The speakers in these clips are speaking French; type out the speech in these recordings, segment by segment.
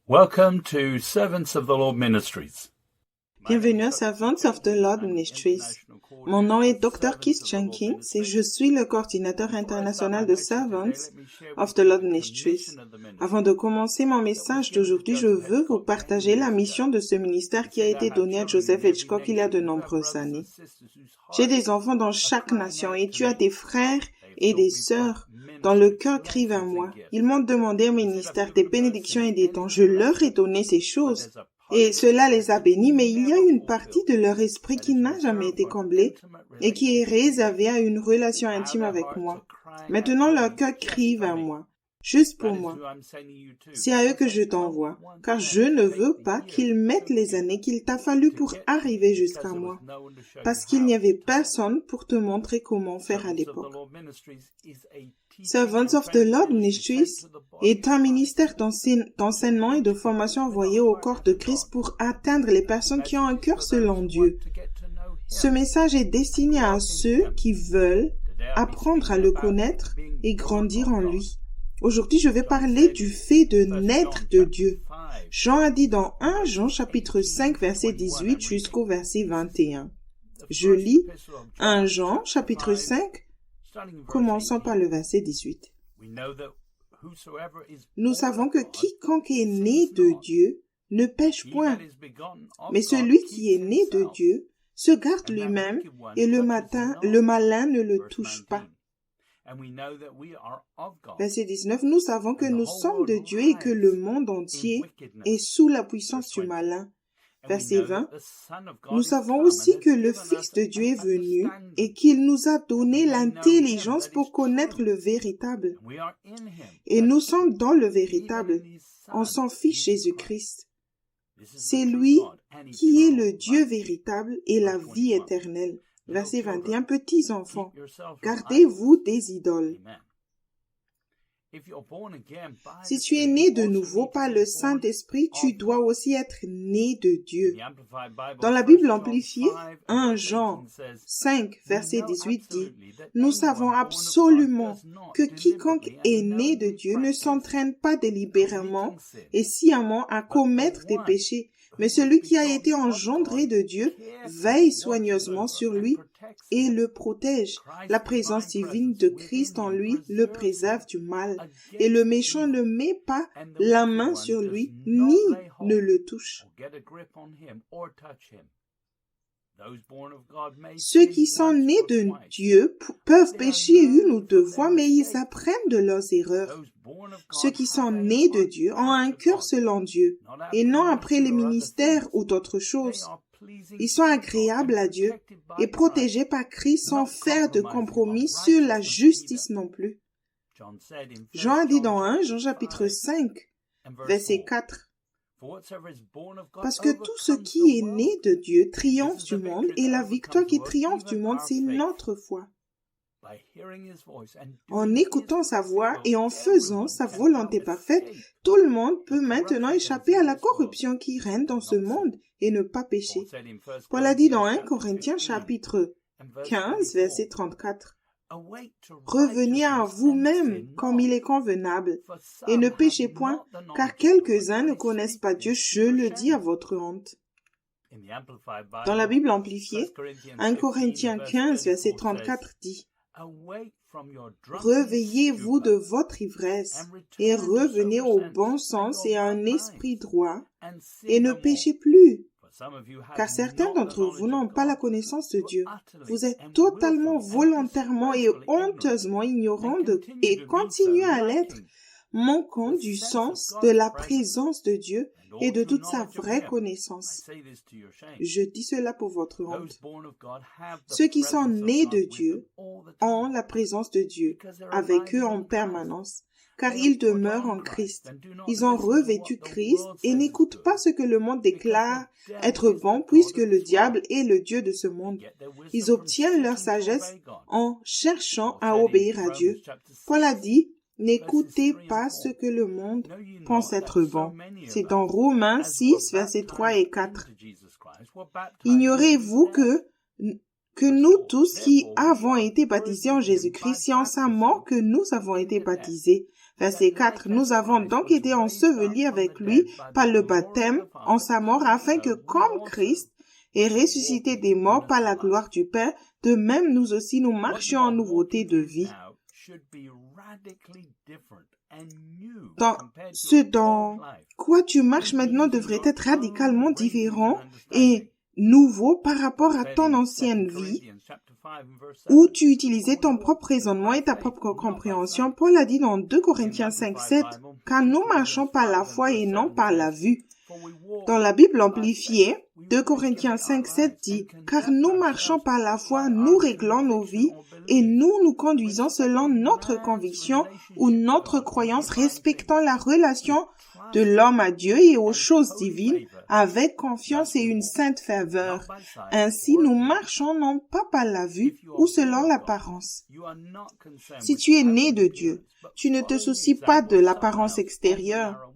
Welcome to Servants of the Lord Ministries. Bienvenue à Servants of the Lord Ministries. Mon nom est Dr. Keith Jenkins et je suis le coordinateur international de Servants of the Lord Ministries. Avant de commencer mon message d'aujourd'hui, je veux vous partager la mission de ce ministère qui a été donnée à Joseph Hitchcock il y a de nombreuses années. J'ai des enfants dans chaque nation et tu as des frères et des sœurs dont le cœur crie vers moi. Ils m'ont demandé un ministère, des bénédictions et des dons. Je leur ai donné ces choses. Et cela les a bénis, mais il y a une partie de leur esprit qui n'a jamais été comblée et qui est réservée à une relation intime avec moi. Maintenant, leur cœur crie vers moi, juste pour moi. C'est à eux que je t'envoie, car je ne veux pas qu'ils mettent les années qu'il t'a fallu pour arriver jusqu'à moi, parce qu'il n'y avait personne pour te montrer comment faire à l'époque. Servants of the Lord Ministries est un ministère d'enseignement et de formation envoyé au corps de Christ pour atteindre les personnes qui ont un cœur selon Dieu. Ce message est destiné à ceux qui veulent apprendre à le connaître et grandir en lui. Aujourd'hui, je vais parler du fait de naître de Dieu. Jean a dit dans 1 Jean chapitre 5 verset 18 jusqu'au verset 21. Je lis 1 Jean chapitre 5, commençons par le verset 18. Nous savons que quiconque est né de Dieu ne pêche point, mais celui qui est né de Dieu se garde lui-même et le malin ne le touche pas. Verset 19, nous savons que nous sommes de Dieu et que le monde entier est sous la puissance du malin. Verset 20, nous savons aussi que le Fils de Dieu est venu et qu'il nous a donné l'intelligence pour connaître le véritable. Et nous sommes dans le véritable, en son Fils Jésus-Christ. C'est lui qui est le Dieu véritable et la vie éternelle. Verset 21, petits enfants, gardez-vous des idoles. Si tu es né de nouveau par le Saint-Esprit, tu dois aussi être né de Dieu. Dans la Bible amplifiée, 1 Jean 5, verset 18 dit, « Nous savons absolument que quiconque est né de Dieu ne s'entraîne pas délibérément et sciemment à commettre des péchés, mais celui qui a été engendré de Dieu veille soigneusement sur lui et le protège. La présence divine de Christ en lui le préserve du mal. Et le méchant ne met pas la main sur lui, ni ne le touche. Ceux qui sont nés de Dieu peuvent pécher une ou deux fois, mais ils apprennent de leurs erreurs. Ceux qui sont nés de Dieu ont un cœur selon Dieu, et non après les ministères ou d'autres choses. Ils sont agréables à Dieu et protégés par Christ sans faire de compromis sur la justice non plus. Jean a dit dans 1 Jean chapitre 5, verset 4, parce que tout ce qui est né de Dieu triomphe du monde, et la victoire qui triomphe du monde, c'est notre foi. En écoutant sa voix et en faisant sa volonté parfaite, tout le monde peut maintenant échapper à la corruption qui règne dans ce monde et ne pas pécher. Paul a dit dans 1 Corinthiens chapitre 15, verset 34, revenez à vous-même comme il est convenable, et ne péchez point, car quelques-uns ne connaissent pas Dieu, je le dis à votre honte. Dans la Bible amplifiée, 1 Corinthiens 15, verset 34 dit, réveillez-vous de votre ivresse, et revenez au bon sens et à un esprit droit, et ne péchez plus. Car certains d'entre vous n'ont pas la connaissance de Dieu. Vous êtes totalement, volontairement et honteusement ignorants et continuez à l'être, manquant du sens de la présence de Dieu et de toute sa vraie connaissance. Je dis cela pour votre honte. Ceux qui sont nés de Dieu ont la présence de Dieu avec eux en permanence, car ils demeurent en Christ. Ils ont revêtu Christ et n'écoutent pas ce que le monde déclare être bon, puisque le diable est le Dieu de ce monde. Ils obtiennent leur sagesse en cherchant à obéir à Dieu. Paul a dit, n'écoutez pas ce que le monde pense être bon. C'est dans Romains 6, versets 3 et 4. Ignorez-vous que nous tous qui avons été baptisés en Jésus-Christ, c'est en sa mort que nous avons été baptisés. Verset 4. Nous avons donc été ensevelis avec lui par le baptême en sa mort, afin que, comme Christ est ressuscité des morts par la gloire du Père, de même nous aussi nous marchions en nouveauté de vie. Ce dans quoi tu marches maintenant devrait être radicalement différent et nouveau par rapport à ton ancienne vie, où tu utilisais ton propre raisonnement et ta propre compréhension. Paul a dit dans 2 Corinthiens 5, 7, « Car nous marchons par la foi et non par la vue. » Dans la Bible amplifiée, 2 Corinthiens 5, 7 dit « Car nous marchons par la foi, nous réglons nos vies et nous nous conduisons selon notre conviction ou notre croyance respectant la relation de l'homme à Dieu et aux choses divines avec confiance et une sainte ferveur. Ainsi, nous marchons non pas par la vue ou selon l'apparence. » Si tu es né de Dieu, tu ne te soucies pas de l'apparence extérieure,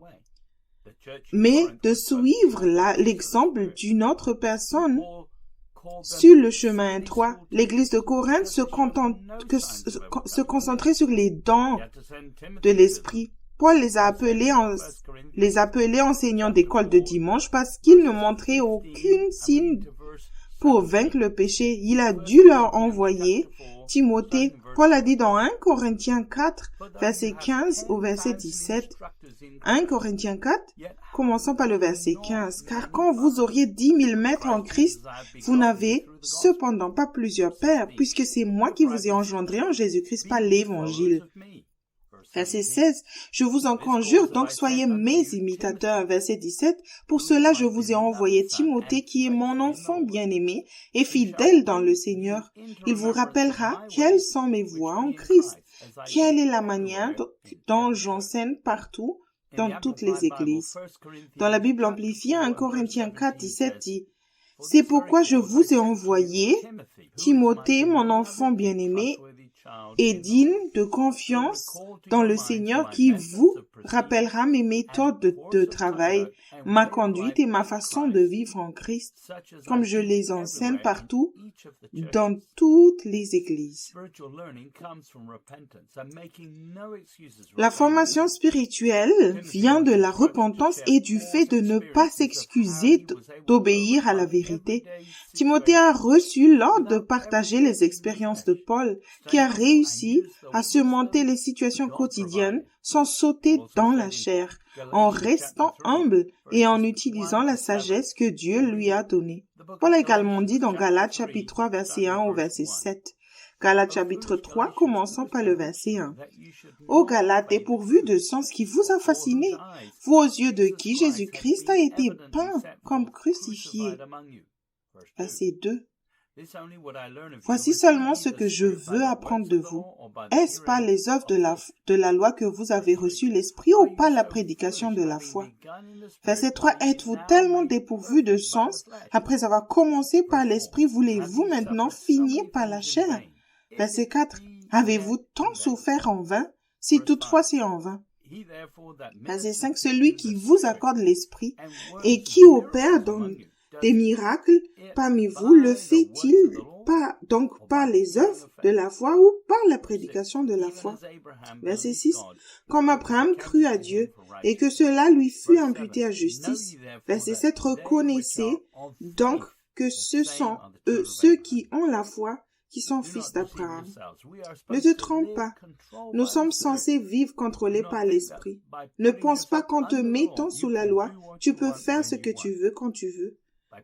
mais de suivre l'exemple d'une autre personne sur le chemin étroit. L'Église de Corinthe se concentrait sur les dons de l'Esprit. Paul les a appelés enseignants d'école de dimanche parce qu'ils ne montraient aucun signe pour vaincre le péché. Il a dû leur envoyer Timothée. Paul a dit dans 1 Corinthiens 4, verset 15 au verset 17. 1 Corinthiens 4, commençons par le verset 15. « Car quand vous auriez 10 000 maîtres en Christ, vous n'avez cependant pas plusieurs pères, puisque c'est moi qui vous ai engendré en Jésus-Christ par l'Évangile. » Verset 16, « Je vous en conjure, donc soyez mes imitateurs. » Verset 17, « Pour cela je vous ai envoyé Timothée, qui est mon enfant bien-aimé et fidèle dans le Seigneur. Il vous rappellera quelles sont mes voies en Christ, quelle est la manière dont j'enseigne partout, dans toutes les églises. » Dans la Bible amplifiée, 1 Corinthiens 4, 17 dit, « C'est pourquoi je vous ai envoyé Timothée, mon enfant bien-aimé, et digne de confiance dans le Seigneur, qui vous rappellera mes méthodes de travail, ma conduite et ma façon de vivre en Christ, comme je les enseigne partout dans toutes les églises. » La formation spirituelle vient de la repentance et du fait de ne pas s'excuser d'obéir à la vérité. Timothée a reçu l'ordre de partager les expériences de Paul, qui a réussi à surmonter les situations quotidiennes sans sauter dans la chair, en restant humble et en utilisant la sagesse que Dieu lui a donnée. Paul a également dit dans Galates chapitre 3 verset 1 au verset 7. Galates chapitre 3, commençons par le verset 1. « Ô Galates, dépourvus de sens qui vous a fasciné, vous aux yeux de qui Jésus-Christ a été peint comme crucifié. » Verset 2. « Voici seulement ce que je veux apprendre de vous. Est-ce par les œuvres de la loi que vous avez reçu l'Esprit ou par la prédication de la foi? » Verset 3. « Êtes-vous tellement dépourvus de sens, après avoir commencé par l'Esprit, voulez-vous maintenant finir par la chair? » Verset 4. « Avez-vous tant souffert en vain, si toutefois c'est en vain? » Verset 5. « Celui qui vous accorde l'Esprit et qui opère des miracles parmi vous, le fait-il pas donc par les œuvres de la foi ou par la prédication de la foi? » Verset 6. « Comme Abraham crut à Dieu et que cela lui fut imputé à justice. » Verset 7. « Reconnaissez donc que ce sont eux, ceux qui ont la foi, qui sont fils d'Abraham. » Ne te trompe pas. Nous sommes censés vivre contrôlés par l'Esprit. Ne pense pas qu'en te mettant sous la loi, tu peux faire ce que tu veux quand tu veux.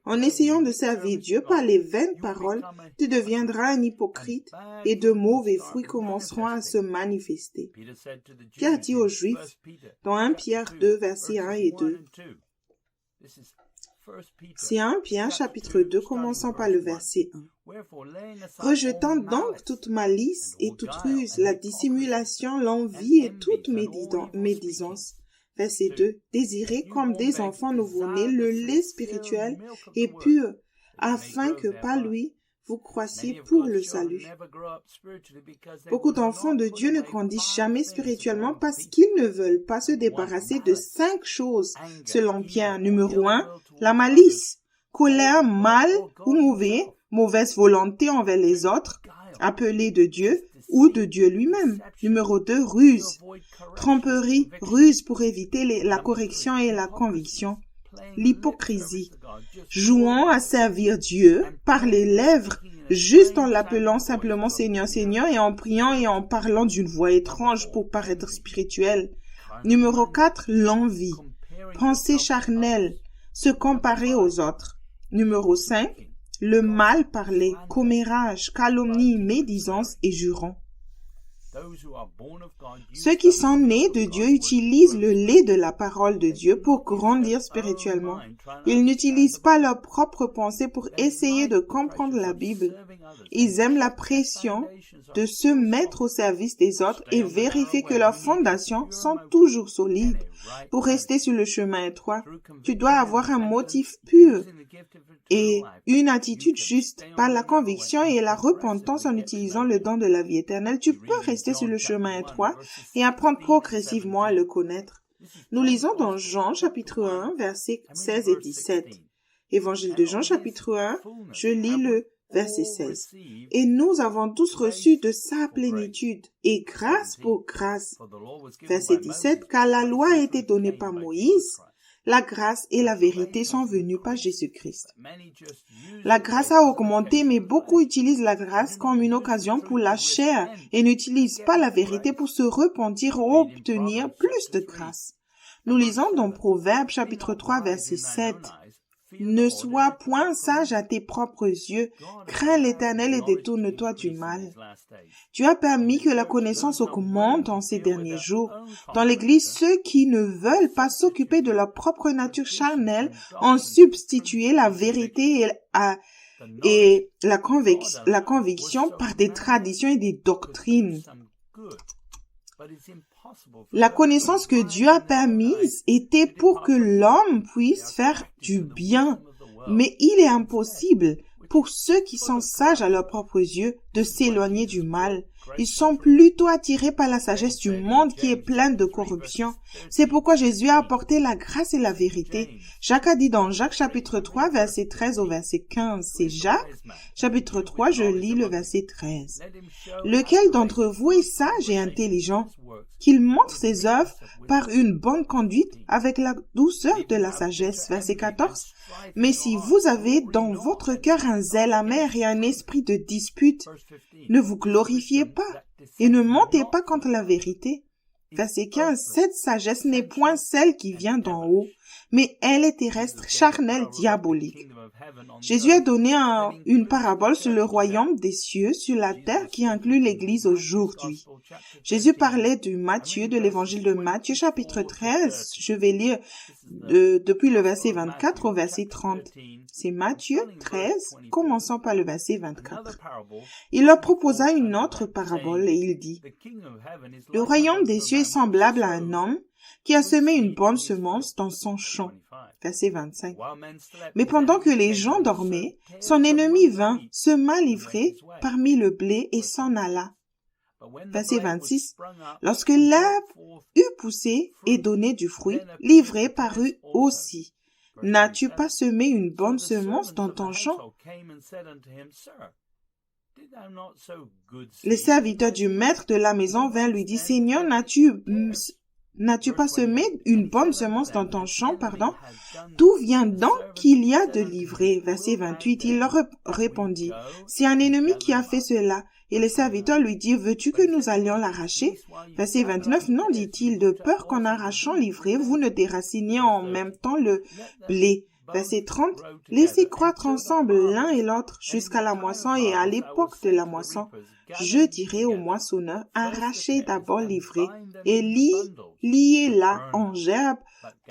En essayant de servir Dieu par les vaines paroles, tu deviendras un hypocrite et de mauvais fruits commenceront à se manifester. Pierre dit aux Juifs dans 1 Pierre 2, versets 1 et 2. C'est 1 Pierre chapitre 2, commençant par le verset 1. « Rejetant donc toute malice et toute ruse, la dissimulation, l'envie et toute médisance. » Verset 2. « Désirez comme des enfants nouveau-nés le lait spirituel et pur, afin que par lui, vous croissiez pour le salut. » Beaucoup d'enfants de Dieu ne grandissent jamais spirituellement parce qu'ils ne veulent pas se débarrasser de 5 choses, selon Pierre. Numéro 1, la malice, colère, mal ou mauvais, mauvaise volonté envers les autres, appelé de Dieu ou de Dieu lui-même. Numéro 2, ruse. Tromperie, ruse pour éviter la correction et la conviction. L'hypocrisie. Jouant à servir Dieu par les lèvres, juste en l'appelant simplement Seigneur, Seigneur, et en priant et en parlant d'une voix étrange pour paraître spirituel. Numéro 4, l'envie. Pensée charnelle, se comparer aux autres. Numéro 5, le mal parler, commérage, calomnie, médisance et jurons. Ceux qui sont nés de Dieu utilisent le lait de la parole de Dieu pour grandir spirituellement. Ils n'utilisent pas leurs propres pensées pour essayer de comprendre la Bible. Ils aiment la pression de se mettre au service des autres et vérifier que leurs fondations sont toujours solides. Pour rester sur le chemin étroit, tu dois avoir un motif pur et une attitude juste. Par la conviction et la repentance en utilisant le don de la vie éternelle, tu peux rester sur le chemin étroit et apprendre progressivement à le connaître. Nous lisons dans Jean chapitre 1, versets 16 et 17. Évangile de Jean chapitre 1, je lis le verset 16. Et nous avons tous reçu de sa plénitude, et grâce pour grâce. Verset 17, car la loi a été donnée par Moïse, la grâce et la vérité sont venues par Jésus-Christ. La grâce a augmenté, mais beaucoup utilisent la grâce comme une occasion pour la chair et n'utilisent pas la vérité pour se repentir ou obtenir plus de grâce. Nous lisons dans Proverbes chapitre 3 verset 7. Ne sois point sage à tes propres yeux, crains l'Éternel et détourne-toi du mal. Tu as permis que la connaissance augmente en ces derniers jours. Dans l'Église, ceux qui ne veulent pas s'occuper de leur propre nature charnelle ont substitué la vérité et la conviction par des traditions et des doctrines. La connaissance que Dieu a permise était pour que l'homme puisse faire du bien, mais il est impossible pour ceux qui sont sages à leurs propres yeux de s'éloigner du mal. Ils sont plutôt attirés par la sagesse du monde qui est pleine de corruption. C'est pourquoi Jésus a apporté la grâce et la vérité. Jacques a dit dans Jacques chapitre 3, verset 13 au verset 15. C'est Jacques, chapitre 3, je lis le verset 13. Lequel d'entre vous est sage et intelligent? Qu'il montre ses œuvres par une bonne conduite avec la douceur de la sagesse. Verset 14. Mais si vous avez dans votre cœur un zèle amer et un esprit de dispute, ne vous glorifiez pas et ne mentez pas contre la vérité. Verset 15. Cette sagesse n'est point celle qui vient d'en haut, mais elle est terrestre, charnelle, diabolique. Jésus a donné une parabole sur le royaume des cieux sur la terre qui inclut l'Église aujourd'hui. Jésus parlait de l'évangile de Matthieu chapitre 13. Je vais lire depuis le verset 24 au verset 30. C'est Matthieu 13, commençant par le verset 24. Il leur proposa une autre parabole et il dit, « Le royaume des cieux est semblable à un homme qui a semé une bonne semence dans son champ. » Verset 25. Mais pendant que les gens dormaient, son ennemi vint, sema l'ivraie parmi le blé et s'en alla. Verset 26. Lorsque l'arbre eut poussé et donné du fruit, l'ivraie parut aussi. N'as-tu pas semé une bonne semence dans ton champ? Le serviteur du maître de la maison vint lui dire, Seigneur, n'as-tu pas semé une bonne semence dans ton champ, D'où vient donc qu'il y a de l'ivraie? Verset 28, il leur répondit, c'est un ennemi qui a fait cela. Et le serviteur lui dit, veux-tu que nous allions l'arracher? Verset 29, non, dit-il, de peur qu'en arrachant l'ivraie, vous ne déraciniez en même temps le blé. Verset 30, laissez croître ensemble l'un et l'autre jusqu'à la moisson et à l'époque de la moisson. Je dirai au moissonneur, arrachez d'abord l'ivraie et liez-la en gerbe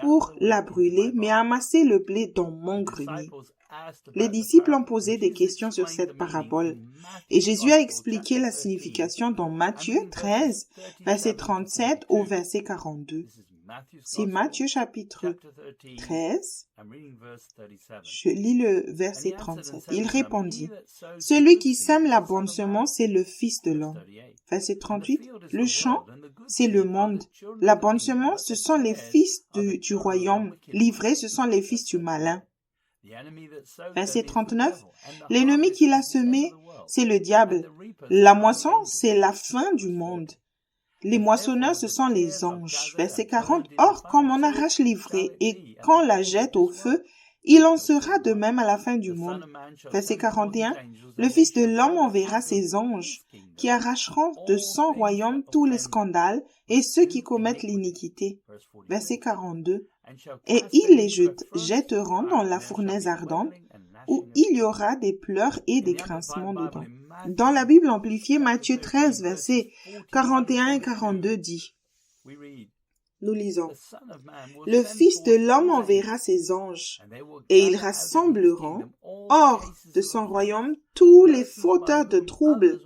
pour la brûler, mais amassez le blé dans mon grenier. Les disciples ont posé des questions sur cette parabole et Jésus a expliqué la signification dans Matthieu 13, verset 37 au verset 42. C'est Matthieu chapitre 13. Je lis le verset 37. Il répondit, « Celui qui sème la bonne semence, c'est le Fils de l'homme. » Verset 38. Le champ, c'est le monde. La bonne semence, ce sont les fils du royaume. L'ivraie, ce sont les fils du malin. Verset 39. L'ennemi qui l'a semé, c'est le diable. La moisson, c'est la fin du monde. Les moissonneurs, ce sont les anges. Verset 40. Or, comme on arrache l'ivraie et qu'on la jette au feu, il en sera de même à la fin du monde. Verset 41. Le Fils de l'homme enverra ses anges, qui arracheront de son royaume tous les scandales et ceux qui commettent l'iniquité. Verset 42. Et ils les jetteront dans la fournaise ardente, où il y aura des pleurs et des grincements de dents. Dans la Bible amplifiée, Matthieu 13, versets 41 et 42 dit, nous lisons, « Le Fils de l'homme enverra ses anges, et ils rassembleront hors de son royaume tous les fauteurs de troubles,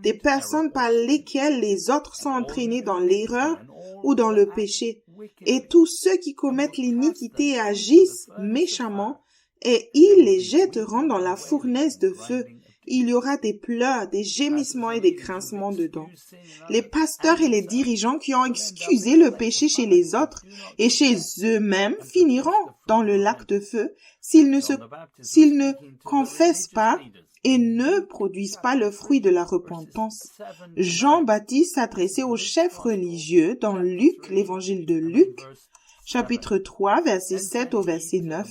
des personnes par lesquelles les autres sont entraînés dans l'erreur ou dans le péché, et tous ceux qui commettent l'iniquité et agissent méchamment, et ils les jetteront dans la fournaise de feu. Il y aura des pleurs, des gémissements et des grincements de dents. » Les pasteurs et les dirigeants qui ont excusé le péché chez les autres et chez eux-mêmes finiront dans le lac de feu s'ils ne confessent pas et ne produisent pas le fruit de la repentance. Jean-Baptiste s'adressait aux chefs religieux dans Luc, l'évangile de Luc, chapitre 3, verset 7 au verset 9.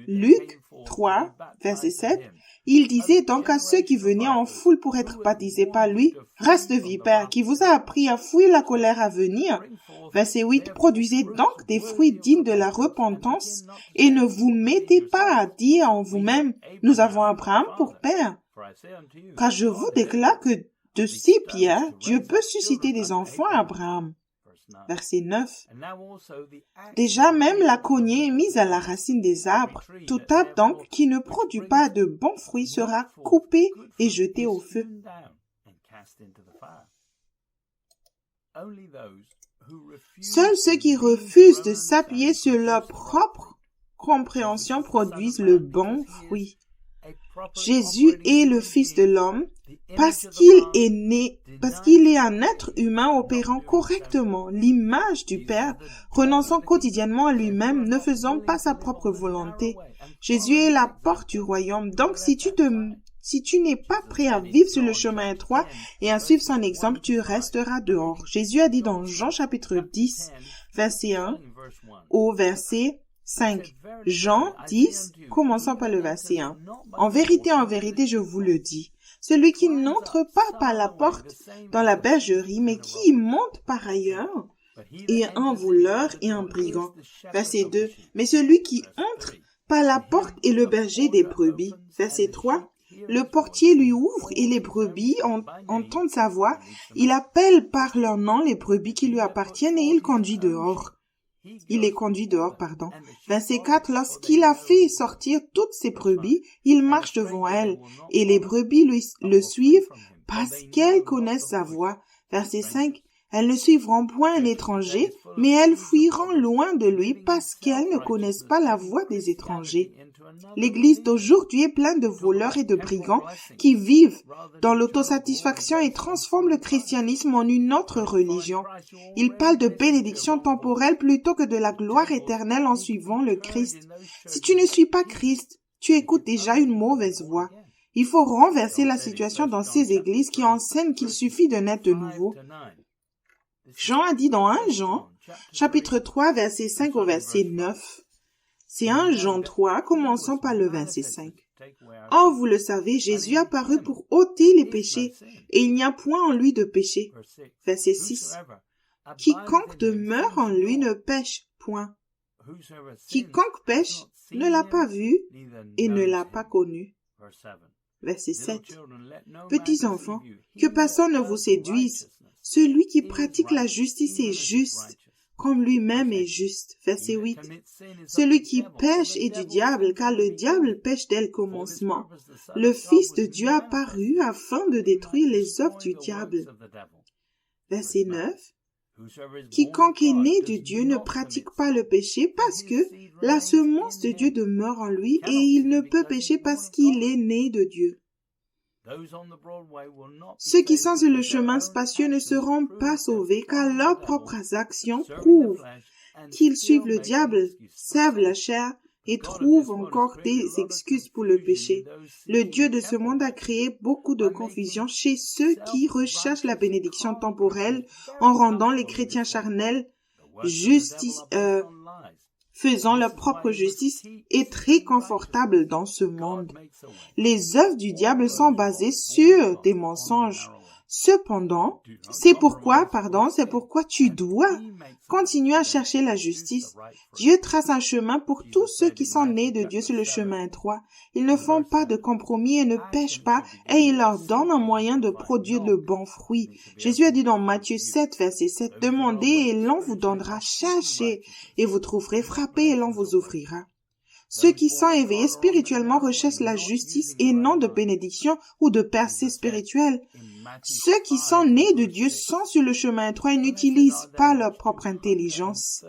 Luc 3, verset 7. Il disait donc à ceux qui venaient en foule pour être baptisés par lui, « Race de vipères, qui vous a appris à fuir la colère à venir. » Verset 8. « Produisez donc des fruits dignes de la repentance et ne vous mettez pas à dire en vous-même, « Nous avons Abraham pour père. » Car je vous déclare que de ces pierres, Dieu peut susciter des enfants à Abraham. Verset 9. Déjà même la cognée est mise à la racine des arbres. Tout arbre donc qui ne produit pas de bons fruits sera coupé et jeté au feu. Seuls ceux qui refusent de s'appuyer sur leur propre compréhension produisent le bon fruit. Jésus est le Fils de l'homme parce qu'il est un être humain opérant correctement l'image du Père, renonçant quotidiennement à lui-même, ne faisant pas sa propre volonté. Jésus est la porte du royaume. Donc, si tu n'es pas prêt à vivre sur le chemin étroit et à suivre son exemple, tu resteras dehors. Jésus a dit dans Jean chapitre 10, verset 1 au verset 5. Jean 10, commençons par le verset 1. En vérité, je vous le dis, celui qui n'entre pas par la porte dans la bergerie, mais qui y monte par ailleurs, est un voleur et un brigand. Verset 2. Mais celui qui entre par la porte est le berger des brebis. Verset 3. Le portier lui ouvre et les brebis entendent sa voix. Il appelle par leur nom les brebis qui lui appartiennent et il les conduit dehors. Verset 4. Lorsqu'il a fait sortir toutes ses brebis, il marche devant elles, et les brebis le suivent parce qu'elles connaissent sa voix. Verset 5. Elles ne suivront point un étranger, mais elles fuiront loin de lui parce qu'elles ne connaissent pas la voix des étrangers. L'Église d'aujourd'hui est pleine de voleurs et de brigands qui vivent dans l'autosatisfaction et transforment le christianisme en une autre religion. Ils parlent de bénédiction temporelle plutôt que de la gloire éternelle en suivant le Christ. Si tu ne suis pas Christ, tu écoutes déjà une mauvaise voix. Il faut renverser la situation dans ces églises qui enseignent qu'il suffit de naître de nouveau. Jean a dit dans 1 Jean, chapitre 3, verset 5 au verset 9. C'est 1 Jean 3, commençons par le verset 5. Or, vous le savez, Jésus a paru pour ôter les péchés, et il n'y a point en lui de péché. Verset 6. Quiconque demeure en lui ne pêche point. Quiconque pêche ne l'a pas vu et ne l'a pas connu. Verset 7. Petits enfants, que personne ne vous séduise. Celui qui pratique la justice est juste, comme lui-même est juste. Verset 8. Celui qui pêche est du diable, car le diable pêche dès le commencement. Le Fils de Dieu a paru afin de détruire les œuvres du diable. Verset 9. Quiconque est né de Dieu ne pratique pas le péché parce que la semence de Dieu demeure en lui et il ne peut pécher parce qu'il est né de Dieu. Ceux qui sont sur le chemin spacieux ne seront pas sauvés car leurs propres actions prouvent qu'ils suivent le diable, servent la chair et trouve encore des excuses pour le péché. Le Dieu de ce monde a créé beaucoup de confusion chez ceux qui recherchent la bénédiction temporelle en rendant les chrétiens charnels faisant leur propre justice et très confortables dans ce monde. Les œuvres du diable sont basées sur des mensonges. Cependant, c'est pourquoi tu dois continuer à chercher la justice. Dieu trace un chemin pour tous ceux qui sont nés de Dieu sur le chemin étroit. Ils ne font pas de compromis et ne pêchent pas, et il leur donne un moyen de produire de bons fruits. Jésus a dit dans Matthieu 7, verset 7, « Demandez et l'on vous donnera, cherchez et vous trouverez, frappez et l'on vous ouvrira. » Ceux qui sont éveillés spirituellement recherchent la justice et non de bénédiction ou de percée spirituelle. Ceux qui sont nés de Dieu sont sur le chemin étroit et n'utilisent pas leur propre intelligence.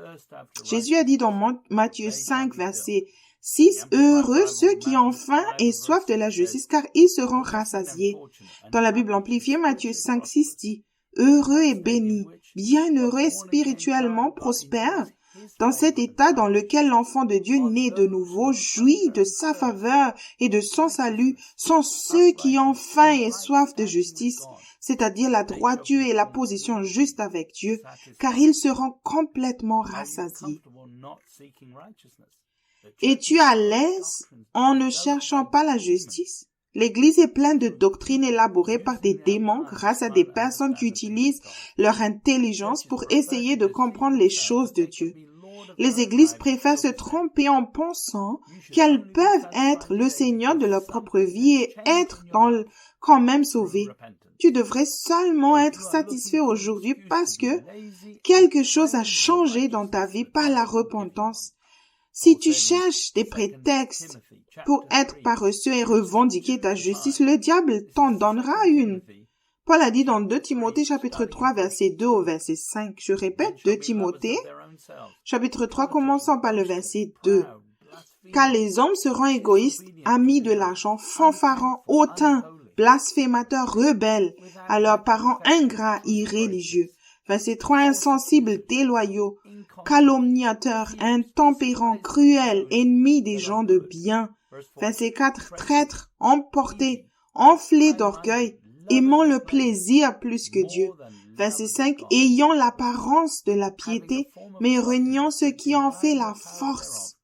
Jésus a dit dans Matthieu 5, verset 6, « Heureux ceux qui ont faim et soif de la justice, car ils seront rassasiés. » Dans la Bible amplifiée, Matthieu 5, 6 dit, « Heureux et bénis, bienheureux et spirituellement prospères, dans cet état dans lequel l'enfant de Dieu né de nouveau jouit de sa faveur et de son salut sont ceux qui ont faim et soif de justice, c'est-à-dire la droiture et la position juste avec Dieu, car ils seront complètement rassasiés. Es-tu à l'aise en ne cherchant pas la justice? L'Église est pleine de doctrines élaborées par des démons grâce à des personnes qui utilisent leur intelligence pour essayer de comprendre les choses de Dieu. Les églises préfèrent se tromper en pensant qu'elles peuvent être le Seigneur de leur propre vie et être quand même sauvées. Tu devrais seulement être satisfait aujourd'hui parce que quelque chose a changé dans ta vie par la repentance. Si tu cherches des prétextes pour être paresseux et revendiquer ta justice, le diable t'en donnera une. Paul a dit dans 2 Timothée chapitre 3 verset 2 au verset 5. Je répète, 2 Timothée chapitre 3 commençant par le verset 2. Car les hommes seront égoïstes, amis de l'argent, fanfarons, hautains, blasphémateurs, rebelles, à leurs parents ingrats, irréligieux. Verset 3, insensibles, déloyaux, calomniateurs, intempérants, cruels, ennemis des gens de bien. Verset 4, traîtres, emportés, enflés d'orgueil, aimant le plaisir plus que Dieu. Verset 5, ayant l'apparence de la piété, mais reniant ce qui en fait la force.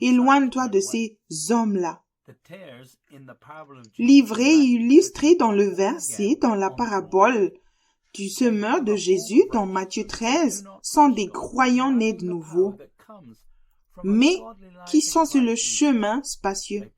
Éloigne-toi de ces hommes-là. Livré et illustré dans le verset, dans la parabole du semeur de Jésus dans Matthieu 13, sont des croyants nés de nouveau, mais qui sont sur le chemin spacieux.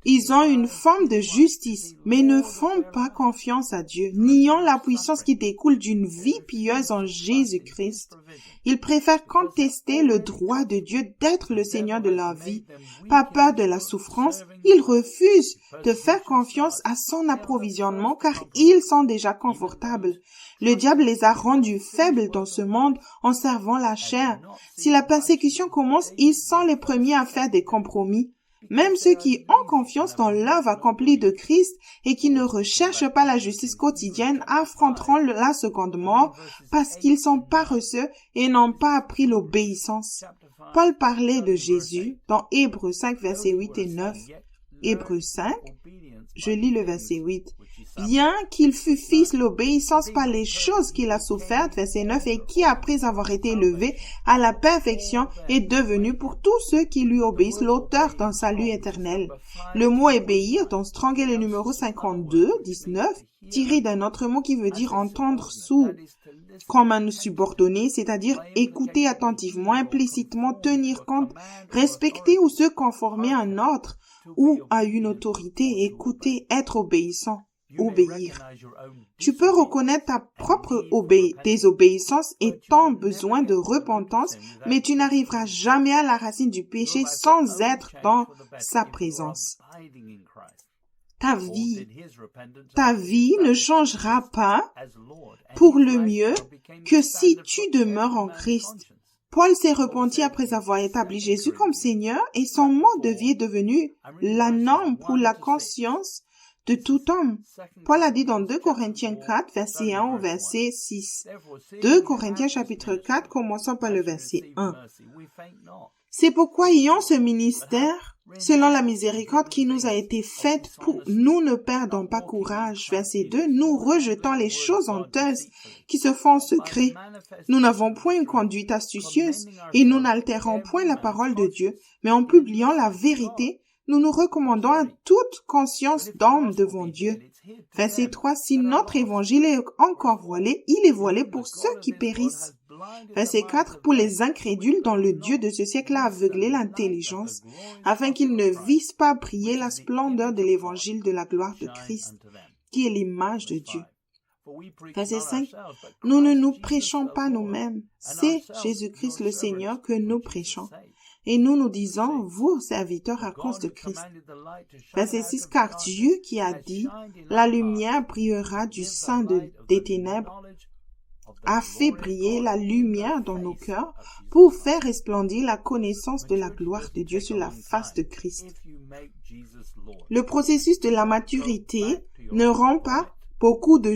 Ils ont une forme de justice, mais ne font pas confiance à Dieu, niant la puissance qui découle d'une vie pieuse en Jésus-Christ. Ils préfèrent contester le droit de Dieu d'être le Seigneur de leur vie. Par peur de la souffrance, ils refusent de faire confiance à son approvisionnement car ils sont déjà confortables. Le diable les a rendus faibles dans ce monde en servant la chair. Si la persécution commence, ils sont les premiers à faire des compromis. Même ceux qui ont confiance dans l'œuvre accomplie de Christ et qui ne recherchent pas la justice quotidienne affronteront la seconde mort parce qu'ils sont paresseux et n'ont pas appris l'obéissance. Paul parlait de Jésus dans Hébreux 5, versets 8 et 9. Hébreux 5, je lis le verset 8. Bien qu'il fût fils l'obéissance par les choses qu'il a souffertes, verset 9, et qui, après avoir été élevé à la perfection, est devenu pour tous ceux qui lui obéissent l'auteur d'un salut éternel. Le mot obéir dans Strong est le numéro 52, 19, tiré d'un autre mot qui veut dire entendre sous, comme un subordonné, c'est-à-dire écouter attentivement, implicitement, tenir compte, respecter ou se conformer à un ordre ou à une autorité, écouter, être obéissant. Obéir. Tu peux reconnaître ta propre désobéissance et ton besoin de repentance, mais tu n'arriveras jamais à la racine du péché sans être dans sa présence. Ta vie ne changera pas pour le mieux que si tu demeures en Christ. Paul s'est repenti après avoir établi Jésus comme Seigneur et son mode de vie est devenu la norme pour la conscience de tout homme. Paul a dit dans 2 Corinthiens 4, verset 1 au verset 6. 2 Corinthiens chapitre 4, commençons par le verset 1. C'est pourquoi ayant ce ministère, selon la miséricorde qui nous a été faite, nous ne perdons pas courage. Verset 2, nous rejetons les choses honteuses qui se font en secret. Nous n'avons point une conduite astucieuse et nous n'altérons point la parole de Dieu, mais en publiant la vérité, nous nous recommandons à toute conscience d'homme devant Dieu. Verset 3, si notre évangile est encore voilé, il est voilé pour ceux qui périssent. Verset 4, pour les incrédules dont le Dieu de ce siècle a aveuglé l'intelligence, afin qu'ils ne vissent pas briller la splendeur de l'évangile de la gloire de Christ, qui est l'image de Dieu. Verset 5, nous ne nous prêchons pas nous-mêmes, c'est Jésus-Christ le Seigneur que nous prêchons. Et nous nous disons, vous, serviteurs, à cause de Christ. Verset 6, car Dieu qui a dit, la lumière brillera du sein des ténèbres, a fait briller la lumière dans nos cœurs pour faire resplendir la connaissance de la gloire de Dieu sur la face de Christ. Le processus de la maturité ne prend pas beaucoup de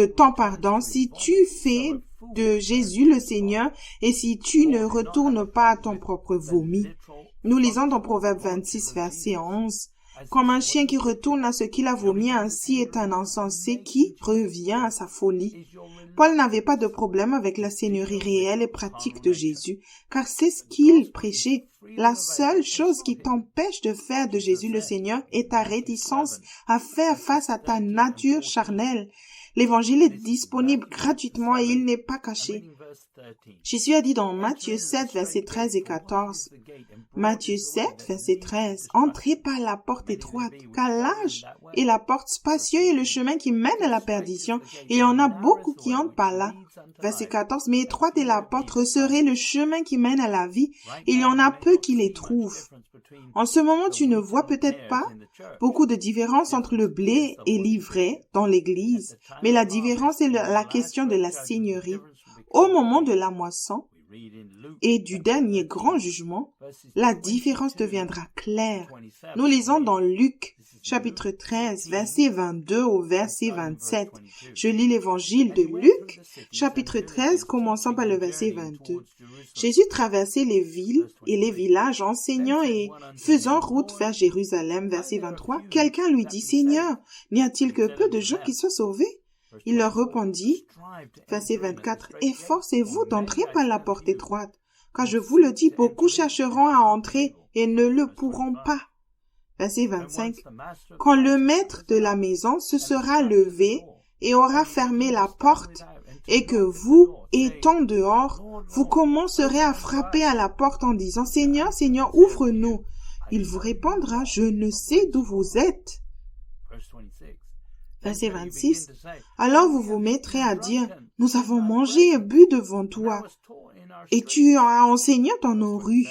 temps, si tu fais de Jésus le Seigneur et si tu ne retournes pas à ton propre vomi. Nous lisons dans Proverbe 26, verset 11. Comme un chien qui retourne à ce qu'il a vomi, ainsi est un insensé qui revient à sa folie. Paul n'avait pas de problème avec la seigneurie réelle et pratique de Jésus, car c'est ce qu'il prêchait. La seule chose qui t'empêche de faire de Jésus le Seigneur est ta réticence à faire face à ta nature charnelle. L'évangile est disponible gratuitement et il n'est pas caché. Jésus a dit dans Matthieu 7, versets 13 et 14. Matthieu 7, verset 13. Entrez par la porte étroite, car large est la porte, spacieux est le chemin qui mène à la perdition, et il y en a beaucoup qui entrent par là. Verset 14. Mais étroite est la porte, resserré le chemin qui mène à la vie, et il y en a peu qui les trouvent. En ce moment, tu ne vois peut-être pas beaucoup de différence entre le blé et l'ivraie dans l'Église, mais la différence est la question de la seigneurie. Au moment de la moisson et du dernier grand jugement, la différence deviendra claire. Nous lisons dans Luc, chapitre 13, verset 22 au verset 27. Je lis l'évangile de Luc, chapitre 13, commençant par le verset 22. Jésus traversait les villes et les villages, enseignant et faisant route vers Jérusalem, verset 23. Quelqu'un lui dit, Seigneur, n'y a-t-il que peu de gens qui soient sauvés? Il leur répondit, verset 24, « Efforcez-vous d'entrer par la porte étroite, car je vous le dis, beaucoup chercheront à entrer et ne le pourront pas. » Verset 25, « Quand le maître de la maison se sera levé et aura fermé la porte, et que vous, étant dehors, vous commencerez à frapper à la porte en disant, « Seigneur, Seigneur, ouvre-nous. » Il vous répondra, « Je ne sais d'où vous êtes. » Verset 26. Alors vous vous mettrez à dire, nous avons mangé et bu devant toi, et tu as enseigné dans nos rues.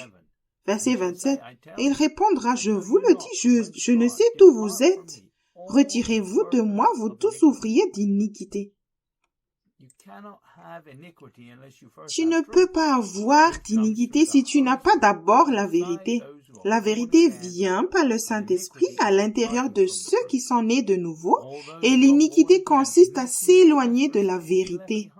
Verset 27. Et il répondra, je vous le dis, je ne sais d'où vous êtes. Retirez-vous de moi, vous tous ouvriers d'iniquité. Tu ne peux pas avoir d'iniquité si tu n'as pas d'abord la vérité. La vérité vient par le Saint-Esprit à l'intérieur de ceux qui sont nés de nouveau, et l'iniquité consiste à s'éloigner de la vérité.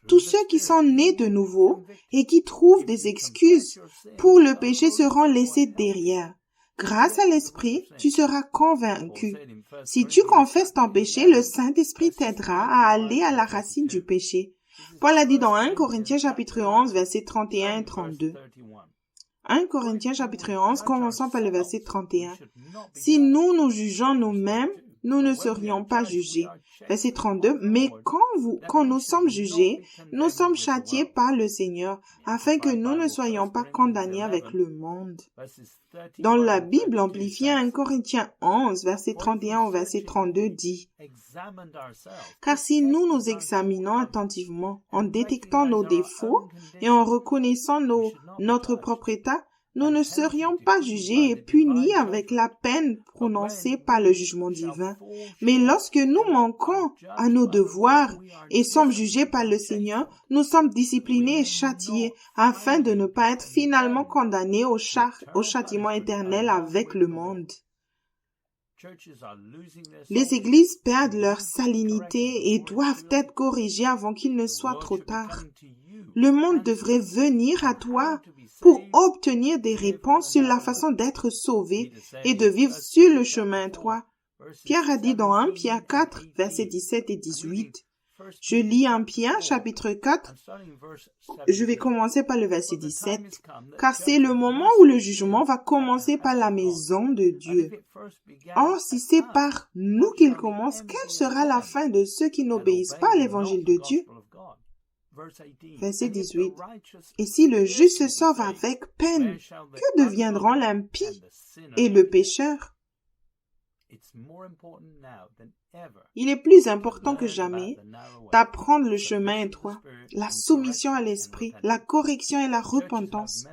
Tous ceux qui sont nés de nouveau et qui trouvent des excuses pour le péché seront laissés derrière. Grâce à l'Esprit, tu seras convaincu. Si tu confesses ton péché, le Saint-Esprit t'aidera à aller à la racine du péché. Paul a dit dans 1 Corinthiens chapitre 11, versets 31 et 32. 1 Corinthiens chapitre 11, commençons par le verset 31. Si nous nous jugeons nous-mêmes, nous ne serions pas jugés. Verset 32. Mais quand nous sommes jugés, nous sommes châtiés par le Seigneur, afin que nous ne soyons pas condamnés avec le monde. Dans la Bible amplifiée, 1 Corinthiens 11, verset 31 au verset 32 dit, « Car si nous nous examinons attentivement, en détectant nos défauts et en reconnaissant notre propre état, nous ne serions pas jugés et punis avec la peine prononcée par le jugement divin. Mais lorsque nous manquons à nos devoirs et sommes jugés par le Seigneur, nous sommes disciplinés et châtiés afin de ne pas être finalement condamnés au châtiment éternel avec le monde. Les églises perdent leur salinité et doivent être corrigées avant qu'il ne soit trop tard. Le monde devrait venir à toi pour obtenir des réponses sur la façon d'être sauvé et de vivre sur le chemin droit. Pierre a dit dans 1 Pierre 4, versets 17 et 18. Je lis 1 Pierre, chapitre 4. Je vais commencer par le verset 17. Car c'est le moment où le jugement va commencer par la maison de Dieu. Or, si c'est par nous qu'il commence, quelle sera la fin de ceux qui n'obéissent pas à l'évangile de Dieu? Verset 18. Et si le juste se sauve avec peine, que deviendront l'impie et le pécheur? Il est plus important que jamais d'apprendre le chemin étroit, la soumission à l'esprit, la correction et la repentance.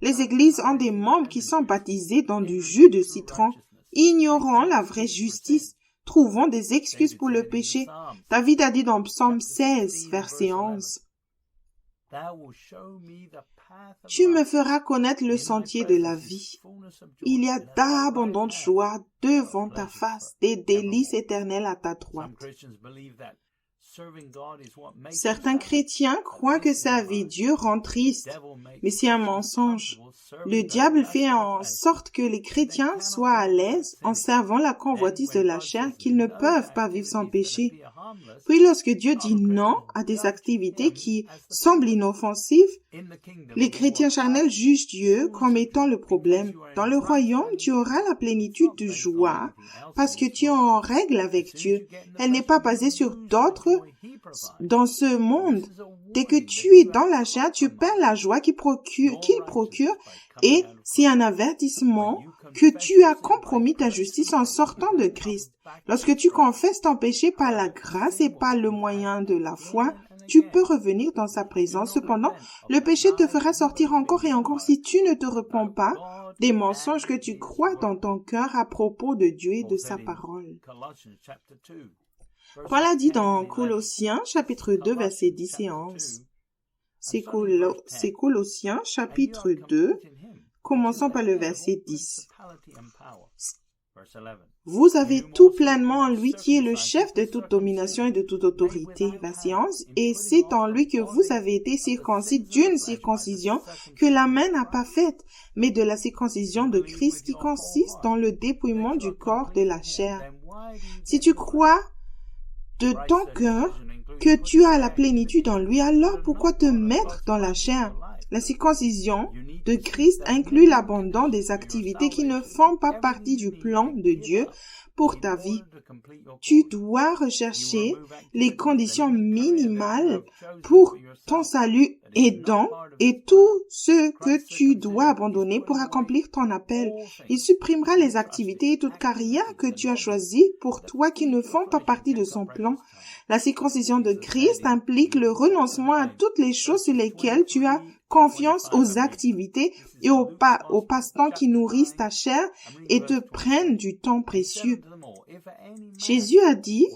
Les églises ont des membres qui sont baptisés dans du jus de citron, ignorant la vraie justice, trouvant des excuses pour le péché. David a dit dans Psaume 16, verset 11. Tu me feras connaître le sentier de la vie. Il y a d'abondantes joies devant ta face, des délices éternelles à ta droite. Certains chrétiens croient que servir Dieu rend triste, mais c'est un mensonge. Le diable fait en sorte que les chrétiens soient à l'aise en servant la convoitise de la chair qu'ils ne peuvent pas vivre sans péché. Puis lorsque Dieu dit non à des activités qui semblent inoffensives, les chrétiens charnels jugent Dieu comme étant le problème. Dans le royaume, tu auras la plénitude de joie parce que tu es en règle avec Dieu. Elle n'est pas basée sur d'autres dans ce monde. Dès que tu es dans la chair, tu perds la joie qu'il procure et c'est un avertissement que tu as compromis ta justice en sortant de Christ. Lorsque tu confesses ton péché par la grâce et par le moyen de la foi, tu peux revenir dans sa présence. Cependant, le péché te fera sortir encore et encore si tu ne te repens pas des mensonges que tu crois dans ton cœur à propos de Dieu et de sa parole. Paul a dit dans Colossiens, chapitre 2, versets 10 et 11. C'est Colossiens, chapitre 2, commençons par le verset 10. Vous avez tout pleinement en lui qui est le chef de toute domination et de toute autorité. Verset 11. Et c'est en lui que vous avez été circoncis d'une circoncision que la main n'a pas faite, mais de la circoncision de Christ qui consiste dans le dépouillement du corps de la chair. Si tu crois de ton cœur que tu as la plénitude en lui, alors pourquoi te mettre dans la chair? La circoncision de Christ inclut l'abandon des activités qui ne font pas partie du plan de Dieu pour ta vie. Tu dois rechercher les conditions minimales pour ton salut et tout ce que tu dois abandonner pour accomplir ton appel. Il supprimera les activités et toute carrière que tu as choisies pour toi qui ne font pas partie de son plan. La circoncision de Christ implique le renoncement à toutes les choses sur lesquelles tu as confiance, aux activités et aux passe-temps qui nourrissent ta chair et te prennent du temps précieux. Jésus a dit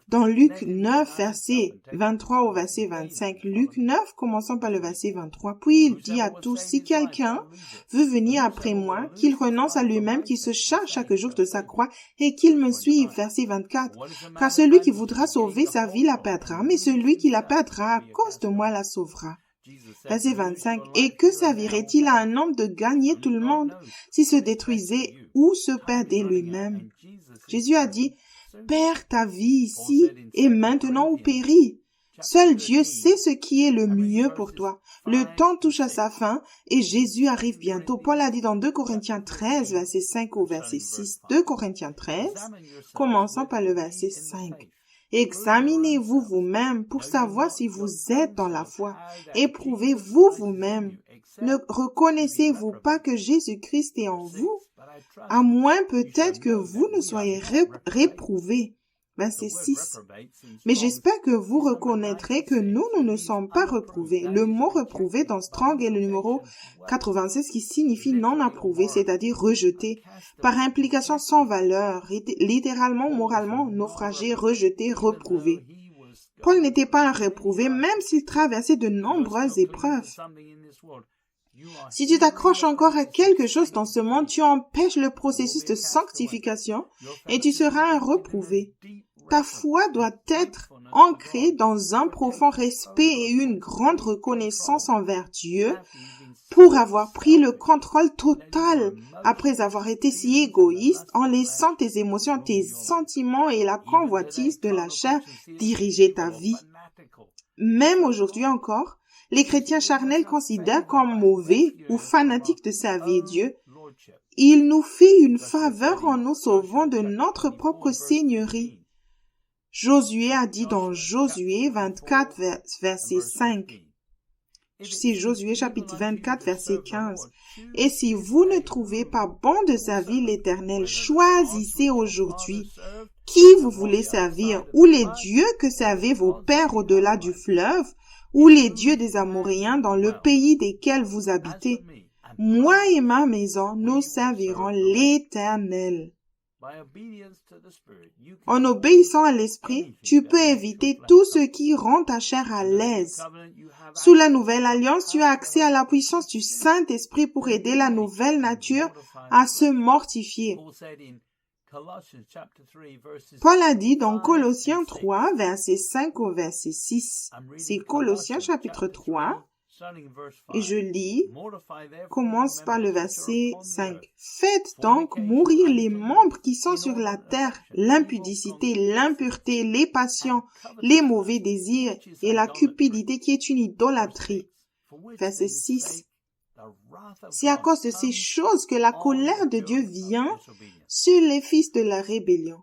dans Luc 9, verset 23 au verset 25, Luc 9, commençons par le verset 23, puis il dit à tous, si quelqu'un veut venir après moi, qu'il renonce à lui-même, qu'il se charge chaque jour de sa croix et qu'il me suive, verset 24, car celui qui voudra sauver sa vie la perdra, mais celui qui la perdra à cause de moi la sauvera. Verset 25. Et que servirait-il à un homme de gagner tout le monde s'il se détruisait ou se perdait lui-même? Jésus a dit, perds ta vie ici et maintenant ou péris. Seul Dieu sait ce qui est le mieux pour toi. Le temps touche à sa fin et Jésus arrive bientôt. Paul a dit dans 2 Corinthiens 13, verset 5 au verset 6. 2 Corinthiens 13, commençons par le verset 5. Examinez-vous vous-même pour savoir si vous êtes dans la foi. Éprouvez-vous vous-même. Ne reconnaissez-vous pas que Jésus-Christ est en vous? À moins peut-être que vous ne soyez réprouvés. verset 6. Mais j'espère que vous reconnaîtrez que nous ne sommes pas reprouvés. Le mot reprouvé dans Strong est le numéro 96 qui signifie non approuvé, c'est-à-dire rejeté. Par implication sans valeur, littéralement, moralement, naufragé, rejeté, reprouvé. Paul n'était pas un réprouvé même s'il traversait de nombreuses épreuves. Si tu t'accroches encore à quelque chose dans ce monde, tu empêches le processus de sanctification et tu seras un reprouvé. Ta foi doit être ancrée dans un profond respect et une grande reconnaissance envers Dieu pour avoir pris le contrôle total après avoir été si égoïste en laissant tes émotions, tes sentiments et la convoitise de la chair diriger ta vie. Même aujourd'hui encore, les chrétiens charnels considèrent comme mauvais ou fanatiques de servir Dieu. Il nous fait une faveur en nous sauvant de notre propre seigneurie. Josué a dit dans Josué 24, verset 5. C'est Josué chapitre 24, verset 15. « Et si vous ne trouvez pas bon de servir l'Éternel, choisissez aujourd'hui qui vous voulez servir, ou les dieux que servaient vos pères au-delà du fleuve, ou les dieux des Amoréens dans le pays desquels vous habitez. Moi et ma maison, nous servirons l'Éternel. » En obéissant à l'Esprit, tu peux éviter tout ce qui rend ta chair à l'aise. Sous la nouvelle alliance, tu as accès à la puissance du Saint-Esprit pour aider la nouvelle nature à se mortifier. Paul a dit dans Colossiens 3, verset 5 au verset 6. C'est Colossiens chapitre 3. Et je lis, commence par le verset 5. « Faites donc mourir les membres qui sont sur la terre, l'impudicité, l'impureté, les passions, les mauvais désirs et la cupidité qui est une idolâtrie. » Verset 6. C'est à cause de ces choses que la colère de Dieu vient sur les fils de la rébellion.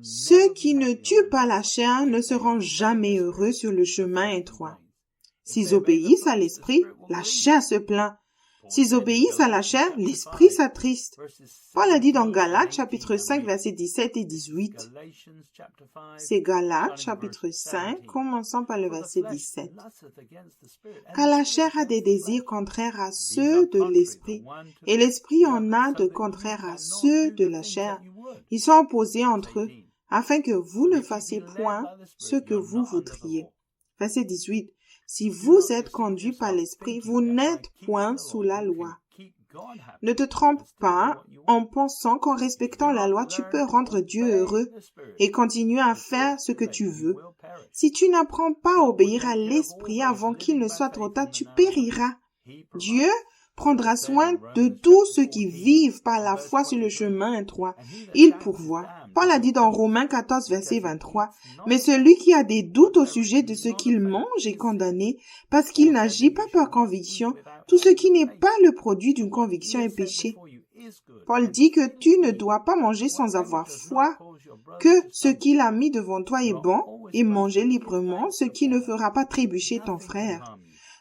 Ceux qui ne tuent pas la chair ne seront jamais heureux sur le chemin étroit. S'ils obéissent à l'esprit, la chair se plaint. S'ils obéissent à la chair, l'esprit s'attriste. Paul a dit dans Galates chapitre 5 versets 17 et 18. C'est Galates chapitre 5, commençant par le verset 17. Car la chair a des désirs contraires à ceux de l'esprit, et l'esprit en a de contraires à ceux de la chair. Ils sont opposés entre eux, afin que vous ne fassiez point ce que vous voudriez. Verset 18. Si vous êtes conduits par l'esprit, vous n'êtes point sous la loi. Ne te trompe pas en pensant qu'en respectant la loi, tu peux rendre Dieu heureux et continuer à faire ce que tu veux. Si tu n'apprends pas à obéir à l'esprit avant qu'il ne soit trop tard, tu périras. Dieu prendra soin de tous ceux qui vivent par la foi sur le chemin étroit. Il pourvoit. Paul a dit dans Romains 14, verset 23, « Mais celui qui a des doutes au sujet de ce qu'il mange est condamné, parce qu'il n'agit pas par conviction. Tout ce qui n'est pas le produit d'une conviction est péché. » Paul dit que tu ne dois pas manger sans avoir foi, que ce qu'il a mis devant toi est bon, et manger librement, ce qui ne fera pas trébucher ton frère.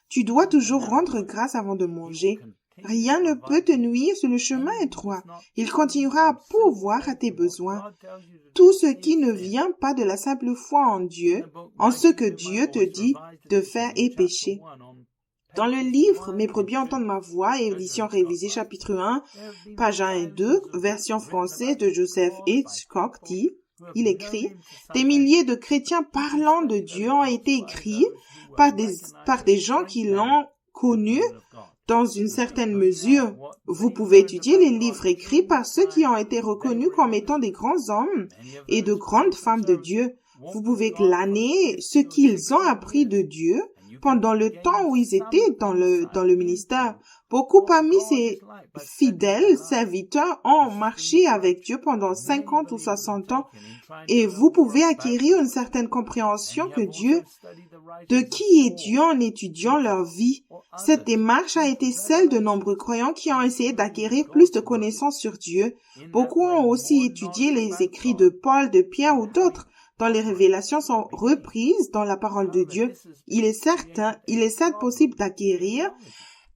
Tu dois toujours rendre grâce avant de manger. Rien ne peut te nuire sur le chemin étroit. Il continuera à pourvoir à tes besoins. Tout ce qui ne vient pas de la simple foi en Dieu, en ce que Dieu te dit de faire est péché. Dans le livre « Mes brebis entendent ma voix » édition révisée chapitre 1, page 1 et 2, version française de Joseph Hitchcock dit, il écrit « Des milliers de chrétiens parlant de Dieu ont été écrits par des gens qui l'ont connu dans une certaine mesure. Vous pouvez étudier les livres écrits par ceux qui ont été reconnus comme étant des grands hommes et de grandes femmes de Dieu. Vous pouvez glaner ce qu'ils ont appris de Dieu pendant le temps où ils étaient dans le ministère. Beaucoup parmi ces fidèles serviteurs ont marché avec Dieu pendant 50 ou 60 ans et vous pouvez acquérir une certaine compréhension de qui est Dieu en étudiant leur vie. Cette démarche a été celle de nombreux croyants qui ont essayé d'acquérir plus de connaissances sur Dieu. Beaucoup ont aussi étudié les écrits de Paul, de Pierre ou d'autres, dont les révélations sont reprises dans la parole de Dieu. Il est certes possible d'acquérir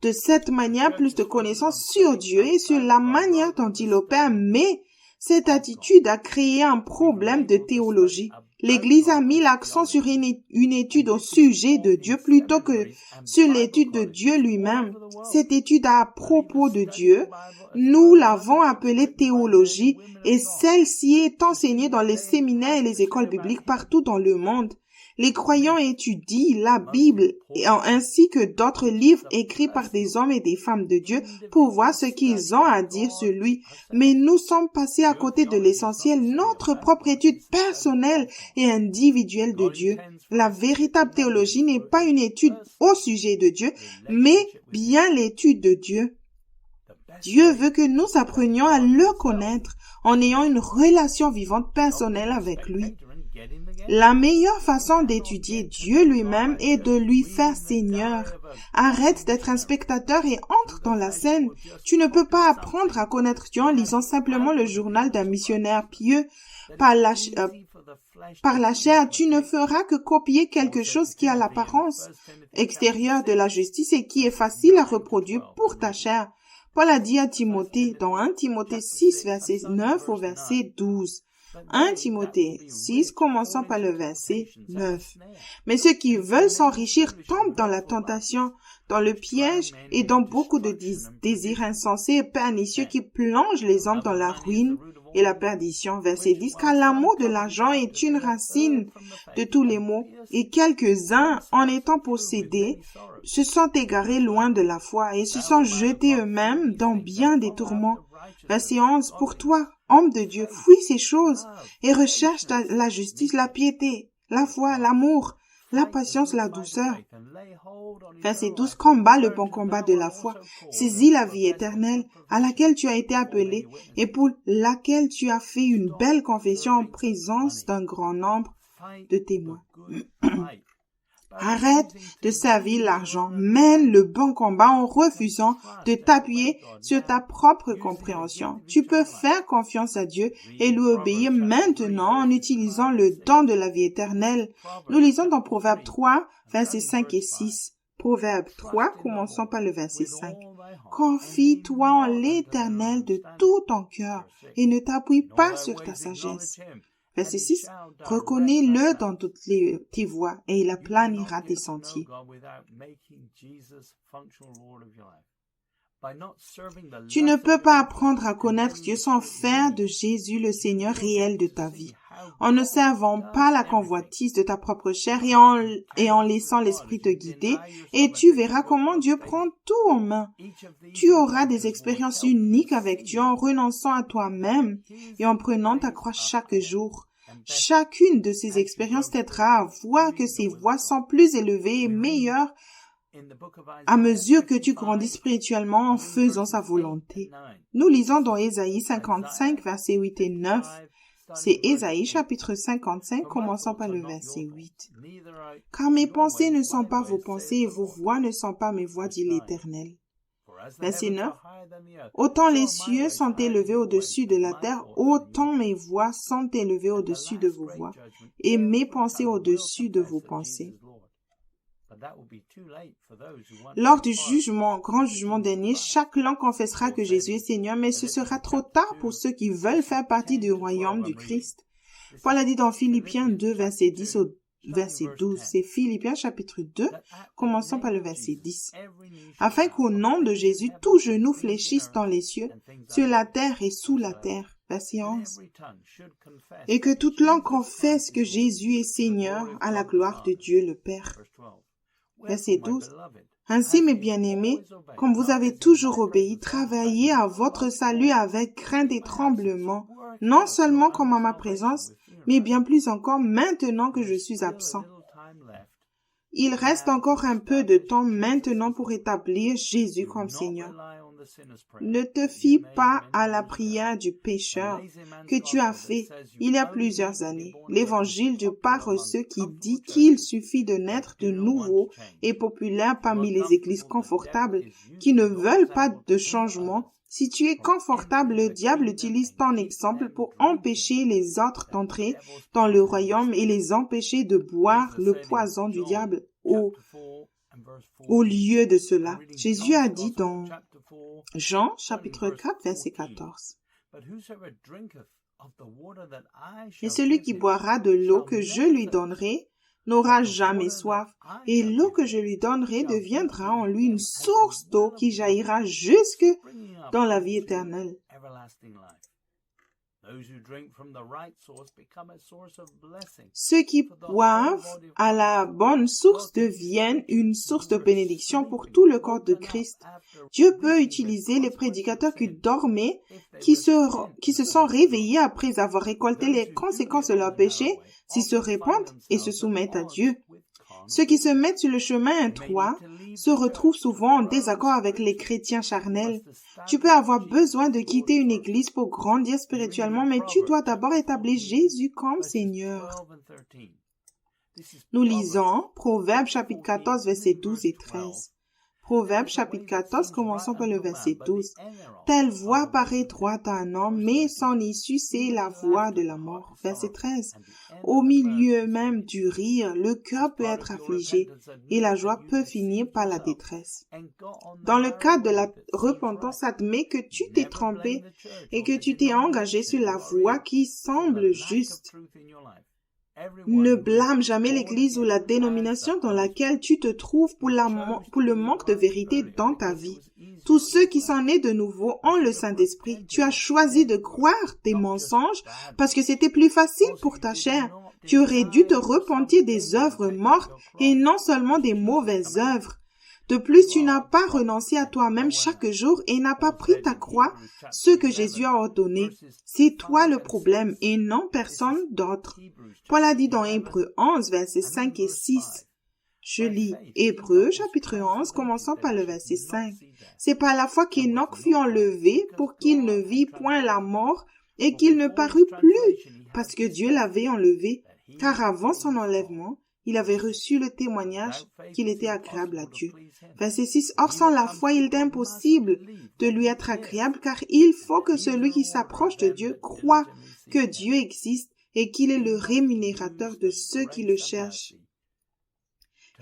de cette manière plus de connaissances sur Dieu et sur la manière dont il opère, mais Cette attitude a créé un problème de théologie. L'Église a mis l'accent sur une étude au sujet de Dieu plutôt que sur l'étude de Dieu lui-même. Cette étude à propos de Dieu, nous l'avons appelée théologie et celle-ci est enseignée dans les séminaires et les écoles bibliques partout dans le monde. Les croyants étudient la Bible ainsi que d'autres livres écrits par des hommes et des femmes de Dieu pour voir ce qu'ils ont à dire sur lui. Mais nous sommes passés à côté de l'essentiel, notre propre étude personnelle et individuelle de Dieu. La véritable théologie n'est pas une étude au sujet de Dieu, mais bien l'étude de Dieu. Dieu veut que nous apprenions à le connaître en ayant une relation vivante personnelle avec lui. La meilleure façon d'étudier Dieu lui-même est de lui faire Seigneur. Arrête d'être un spectateur et entre dans la scène. Tu ne peux pas apprendre à connaître Dieu en lisant simplement le journal d'un missionnaire pieux. Par la chair, tu ne feras que copier quelque chose qui a l'apparence extérieure de la justice et qui est facile à reproduire pour ta chair. Paul a dit à Timothée dans 1 Timothée 6, verset 9 au verset 12. 1 Timothée 6, commençant par le verset 9. Mais ceux qui veulent s'enrichir tombent dans la tentation, dans le piège et dans beaucoup de désirs insensés et pernicieux qui plongent les hommes dans la ruine et la perdition. Verset 10, car l'amour de l'argent est une racine de tous les maux et quelques-uns, en étant possédés, se sont égarés loin de la foi et se sont jetés eux-mêmes dans bien des tourments. Verset 11, pour toi, homme de Dieu, fuis ces choses et recherche la justice, la piété, la foi, l'amour, la patience, la douceur. Verset 12, combat le bon combat de la foi, saisis la vie éternelle à laquelle tu as été appelé et pour laquelle tu as fait une belle confession en présence d'un grand nombre de témoins. Arrête de servir l'argent, mène le bon combat en refusant de t'appuyer sur ta propre compréhension. Tu peux faire confiance à Dieu et lui obéir maintenant en utilisant le don de la vie éternelle. Nous lisons dans Proverbe 3, versets 5 et 6. Proverbe 3, commençons par le verset 5. Confie-toi en l'Éternel de tout ton cœur et ne t'appuie pas sur ta sagesse. Verset 6, reconnais-le dans toutes tes voies et il aplanira tes sentiers. Tu ne peux pas apprendre à connaître Dieu sans faire de Jésus le Seigneur réel de ta vie. En ne servant pas la convoitise de ta propre chair et en laissant l'Esprit te guider, et tu verras comment Dieu prend tout en main. Tu auras des expériences uniques avec Dieu en renonçant à toi-même et en prenant ta croix chaque jour. Chacune de ces expériences t'aidera à voir que ses voies sont plus élevées et meilleures à mesure que tu grandis spirituellement en faisant sa volonté. Nous lisons dans Ésaïe 55, versets 8 et 9. C'est Ésaïe chapitre 55, commençant par le verset 8. « Car mes pensées ne sont pas vos pensées et vos voix ne sont pas mes voix, dit l'Éternel. » Verset 9. « Autant les cieux sont élevés au-dessus de la terre, autant mes voix sont élevées au-dessus de vos voix, et mes pensées au-dessus de vos pensées. » Lors du grand jugement dernier, chaque langue confessera que Jésus est Seigneur, mais ce sera trop tard pour ceux qui veulent faire partie du royaume du Christ. Paul a dit dans Philippiens 2, verset 10 au verset 12. C'est Philippiens chapitre 2, commençons par le verset 10. Afin qu'au nom de Jésus, tout genou fléchisse dans les cieux, sur la terre et sous la terre. Verset 11. Et que toute langue confesse que Jésus est Seigneur à la gloire de Dieu le Père. Verset 12. Ainsi, mes bien-aimés, comme vous avez toujours obéi, travaillez à votre salut avec crainte et tremblement, non seulement comme en ma présence, mais bien plus encore maintenant que je suis absent. Il reste encore un peu de temps maintenant pour établir Jésus comme Seigneur. Ne te fie pas à la prière du pécheur que tu as fait il y a plusieurs années. L'évangile du paresseux qui dit qu'il suffit de naître de nouveau est populaire parmi les églises confortables qui ne veulent pas de changement. Si tu es confortable, le diable utilise ton exemple pour empêcher les autres d'entrer dans le royaume et les empêcher de boire le poison du diable. Au lieu de cela, Jésus a dit dans Jean chapitre 4, verset 14, Et celui qui boira de l'eau que je lui donnerai n'aura jamais soif, et l'eau que je lui donnerai deviendra en lui une source d'eau qui jaillira jusque dans la vie éternelle. Ceux qui boivent à la bonne source deviennent une source de bénédiction pour tout le corps de Christ. Dieu peut utiliser les prédicateurs qui dormaient, qui se sont réveillés après avoir récolté les conséquences de leur péché, s'ils se répandent et se soumettent à Dieu. Ceux qui se mettent sur le chemin étroit se retrouvent souvent en désaccord avec les chrétiens charnels. Tu peux avoir besoin de quitter une église pour grandir spirituellement, mais tu dois d'abord établir Jésus comme Seigneur. Nous lisons Proverbes chapitre 14, versets 12 et 13. Proverbes chapitre 14, commençons par le verset 12. Telle voie paraît droite à un homme, mais son issue, c'est la voie de la mort. Verset 13. Au milieu même du rire, le cœur peut être affligé et la joie peut finir par la détresse. Dans le cadre de la repentance, admets que tu t'es trompé et que tu t'es engagé sur la voie qui semble juste. Ne blâme jamais l'Église ou la dénomination dans laquelle tu te trouves pour le manque de vérité dans ta vie. Tous ceux qui sont nés de nouveau ont le Saint-Esprit. Tu as choisi de croire des mensonges parce que c'était plus facile pour ta chair. Tu aurais dû te repentir des œuvres mortes et non seulement des mauvaises œuvres. De plus, tu n'as pas renoncé à toi-même chaque jour et n'as pas pris ta croix, ce que Jésus a ordonné. C'est toi le problème et non personne d'autre. Paul a dit dans Hébreux 11, versets 5 et 6. Je lis Hébreux, chapitre 11, commençant par le verset 5. C'est par la foi qu'Enoch fut enlevé pour qu'il ne vit point la mort et qu'il ne parut plus, parce que Dieu l'avait enlevé, car avant son enlèvement, il avait reçu le témoignage qu'il était agréable à Dieu. Verset 6. Or, sans la foi, il est impossible de lui être agréable, car il faut que celui qui s'approche de Dieu croit que Dieu existe et qu'il est le rémunérateur de ceux qui le cherchent.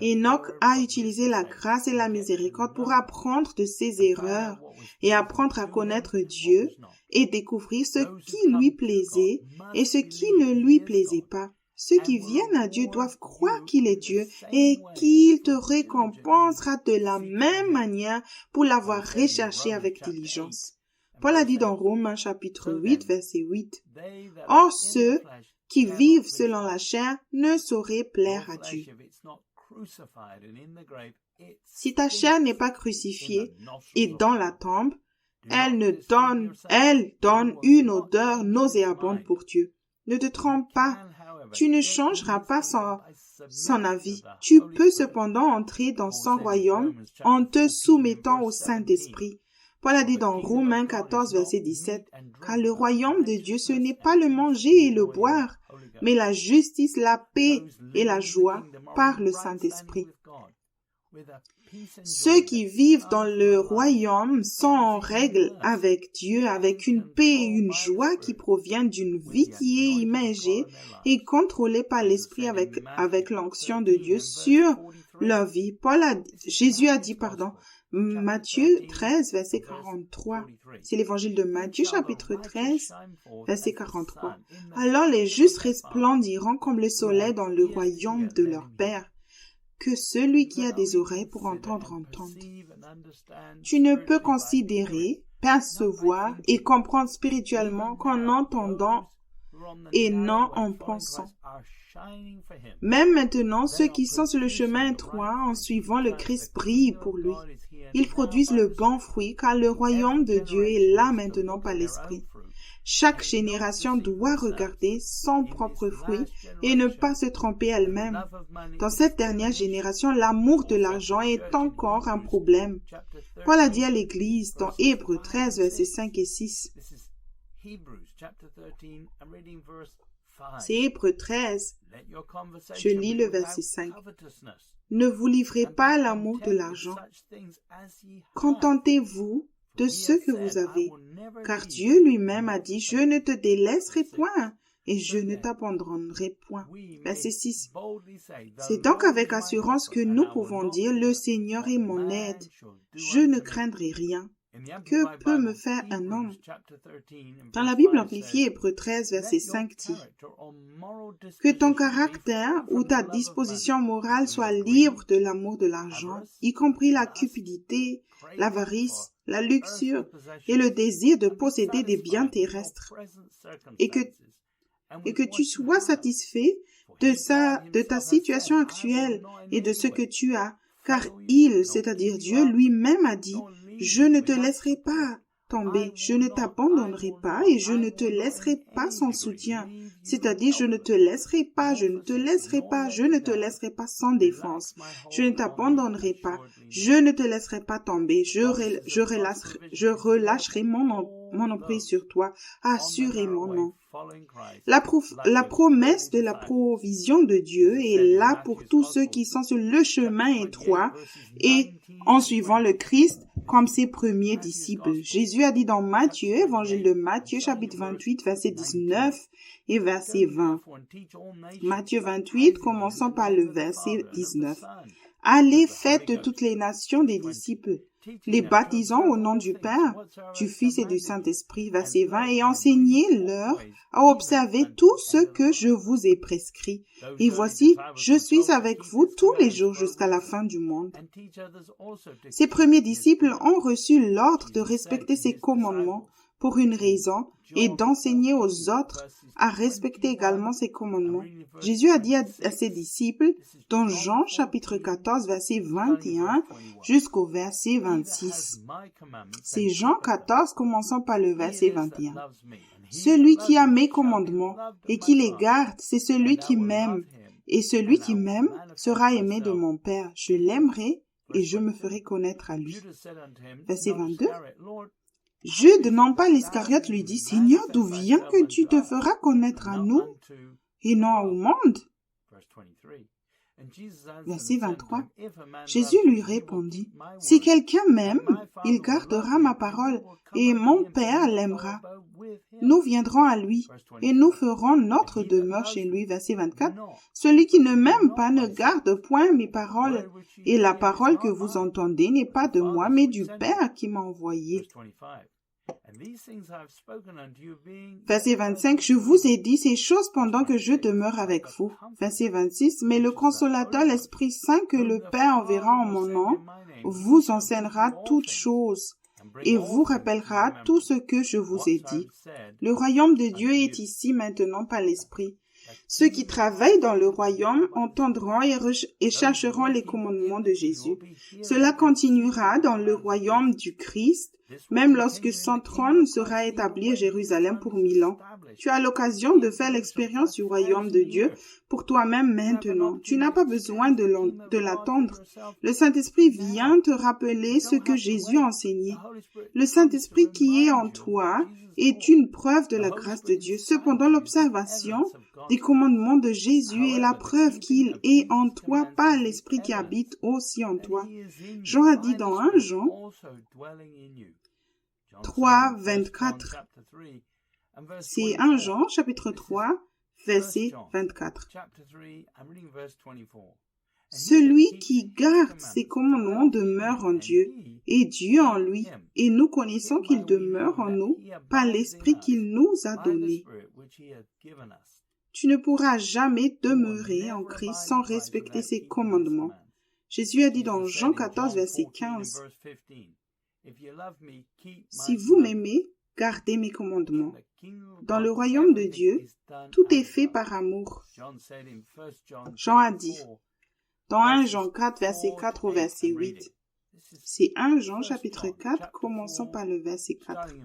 Enoch a utilisé la grâce et la miséricorde pour apprendre de ses erreurs et apprendre à connaître Dieu et découvrir ce qui lui plaisait et ce qui ne lui plaisait pas. Ceux qui viennent à Dieu doivent croire qu'il est Dieu et qu'il te récompensera de la même manière pour l'avoir recherché avec diligence. Paul a dit dans Romains chapitre 8, verset 8. Or, ceux qui vivent selon la chair ne sauraient plaire à Dieu. Si ta chair n'est pas crucifiée et dans la tombe, elle donne une odeur nauséabonde pour Dieu. Ne te trompe pas. Tu ne changeras pas son avis. Tu peux cependant entrer dans son royaume en te soumettant au Saint-Esprit. Paul a dit dans Romains 14, verset 17, « Car le royaume de Dieu, ce n'est pas le manger et le boire, mais la justice, la paix et la joie par le Saint-Esprit. » Ceux qui vivent dans le royaume sont en règle avec Dieu, avec une paix et une joie qui proviennent d'une vie qui est immergée et contrôlée par l'Esprit avec l'onction de Dieu sur leur vie. Jésus a dit, Matthieu 13, verset 43. C'est l'évangile de Matthieu, chapitre 13, verset 43. Alors les justes resplendiront comme le soleil dans le royaume de leur Père. Que celui qui a des oreilles pour entendre, entende. Tu ne peux considérer, percevoir et comprendre spirituellement qu'en entendant et non en pensant. Même maintenant, ceux qui sont sur le chemin étroit en suivant le Christ brillent pour lui. Ils produisent le bon fruit car le royaume de Dieu est là maintenant par l'Esprit. Chaque génération doit regarder son propre fruit et ne pas se tromper elle-même. Dans cette dernière génération, l'amour de l'argent est encore un problème. Paul a dit à l'Église dans Hébreux 13, versets 5 et 6. C'est Hébreux 13. Je lis le verset 5. Ne vous livrez pas à l'amour de l'argent. Contentez-vous de ce que vous avez, car Dieu lui-même a dit, « Je ne te délaisserai point et je ne t'abandonnerai point. » Verset 6. C'est donc avec assurance que nous pouvons dire, « Le Seigneur est mon aide, je ne craindrai rien. » Que peut me faire un homme? Dans la Bible amplifiée, Hébreux 13, verset 5 dit « Que ton caractère ou ta disposition morale soit libre de l'amour de l'argent, y compris la cupidité, l'avarice, la luxure et le désir de posséder des biens terrestres, et que tu sois satisfait de ta situation actuelle et de ce que tu as, car il, c'est-à-dire Dieu lui-même a dit, je ne te laisserai pas tomber, je ne t'abandonnerai pas et je ne te laisserai pas sans soutien, c'est-à-dire je ne te laisserai pas, je ne te laisserai pas, je ne te laisserai pas sans défense, je ne t'abandonnerai pas, je ne te laisserai pas tomber, je relâcherai mon emprise sur toi, assurément non. La promesse de la provision de Dieu est là pour tous ceux qui sont sur le chemin étroit et en suivant le Christ comme ses premiers disciples. Jésus a dit dans Matthieu, évangile de Matthieu, chapitre 28, verset 19 et verset 20. Matthieu 28, commençons par le verset 19. Allez, faites de toutes les nations des disciples, les baptisant au nom du Père, du Fils et du Saint-Esprit, verset 20, et enseignez-leur à observer tout ce que je vous ai prescrit. Et voici, je suis avec vous tous les jours jusqu'à la fin du monde. Ces premiers disciples ont reçu l'ordre de respecter ces commandements pour une raison et d'enseigner aux autres à respecter également ses commandements. Jésus a dit à ses disciples dans Jean chapitre 14 verset 21 jusqu'au verset 26. C'est Jean 14 commençant par le verset 21. Celui qui a mes commandements et qui les garde, c'est celui qui m'aime. Et celui qui m'aime sera aimé de mon Père. Je l'aimerai et je me ferai connaître à lui. Verset 22. Jude, non pas l'Iscariote, lui dit, « Seigneur, d'où vient que tu te feras connaître à nous et non au monde ?» Verset 23. Jésus lui répondit, « Si quelqu'un m'aime, il gardera ma parole, et mon Père l'aimera. Nous viendrons à lui, et nous ferons notre demeure chez lui. » Verset 24. « Celui qui ne m'aime pas ne garde point mes paroles, et la parole que vous entendez n'est pas de moi, mais du Père qui m'a envoyé. » Verset 25, « Je vous ai dit ces choses pendant que je demeure avec vous. » Verset 26, « Mais le consolateur, l'Esprit Saint que le Père enverra en mon nom, vous enseignera toutes choses et vous rappellera tout ce que je vous ai dit. » Le royaume de Dieu est ici maintenant par l'Esprit. Ceux qui travaillent dans le royaume entendront et chercheront les commandements de Jésus. Cela continuera dans le royaume du Christ, même lorsque son trône sera établi à Jérusalem pour 1000 ans. Tu as l'occasion de faire l'expérience du royaume de Dieu pour toi-même maintenant. Tu n'as pas besoin de l'attendre. Le Saint-Esprit vient te rappeler ce que Jésus a enseigné. Le Saint-Esprit qui est en toi est une preuve de la grâce de Dieu. Cependant, l'observation des commandements de Jésus est la preuve qu'il est en toi par l'Esprit qui habite aussi en toi. Jean a dit dans 1 Jean 3, 24. C'est 1 Jean, chapitre 3, verset 24. Celui qui garde ses commandements demeure en Dieu, et Dieu en lui, et nous connaissons qu'il demeure en nous par l'Esprit qu'il nous a donné. Tu ne pourras jamais demeurer en Christ sans respecter ses commandements. Jésus a dit dans Jean 14, verset 15, « Si vous m'aimez, gardez mes commandements. » Dans le royaume de Dieu, tout est fait par amour. Jean a dit, dans 1 Jean 4, verset 4 au verset 8. C'est 1 Jean, chapitre 4, commençons par le verset 4.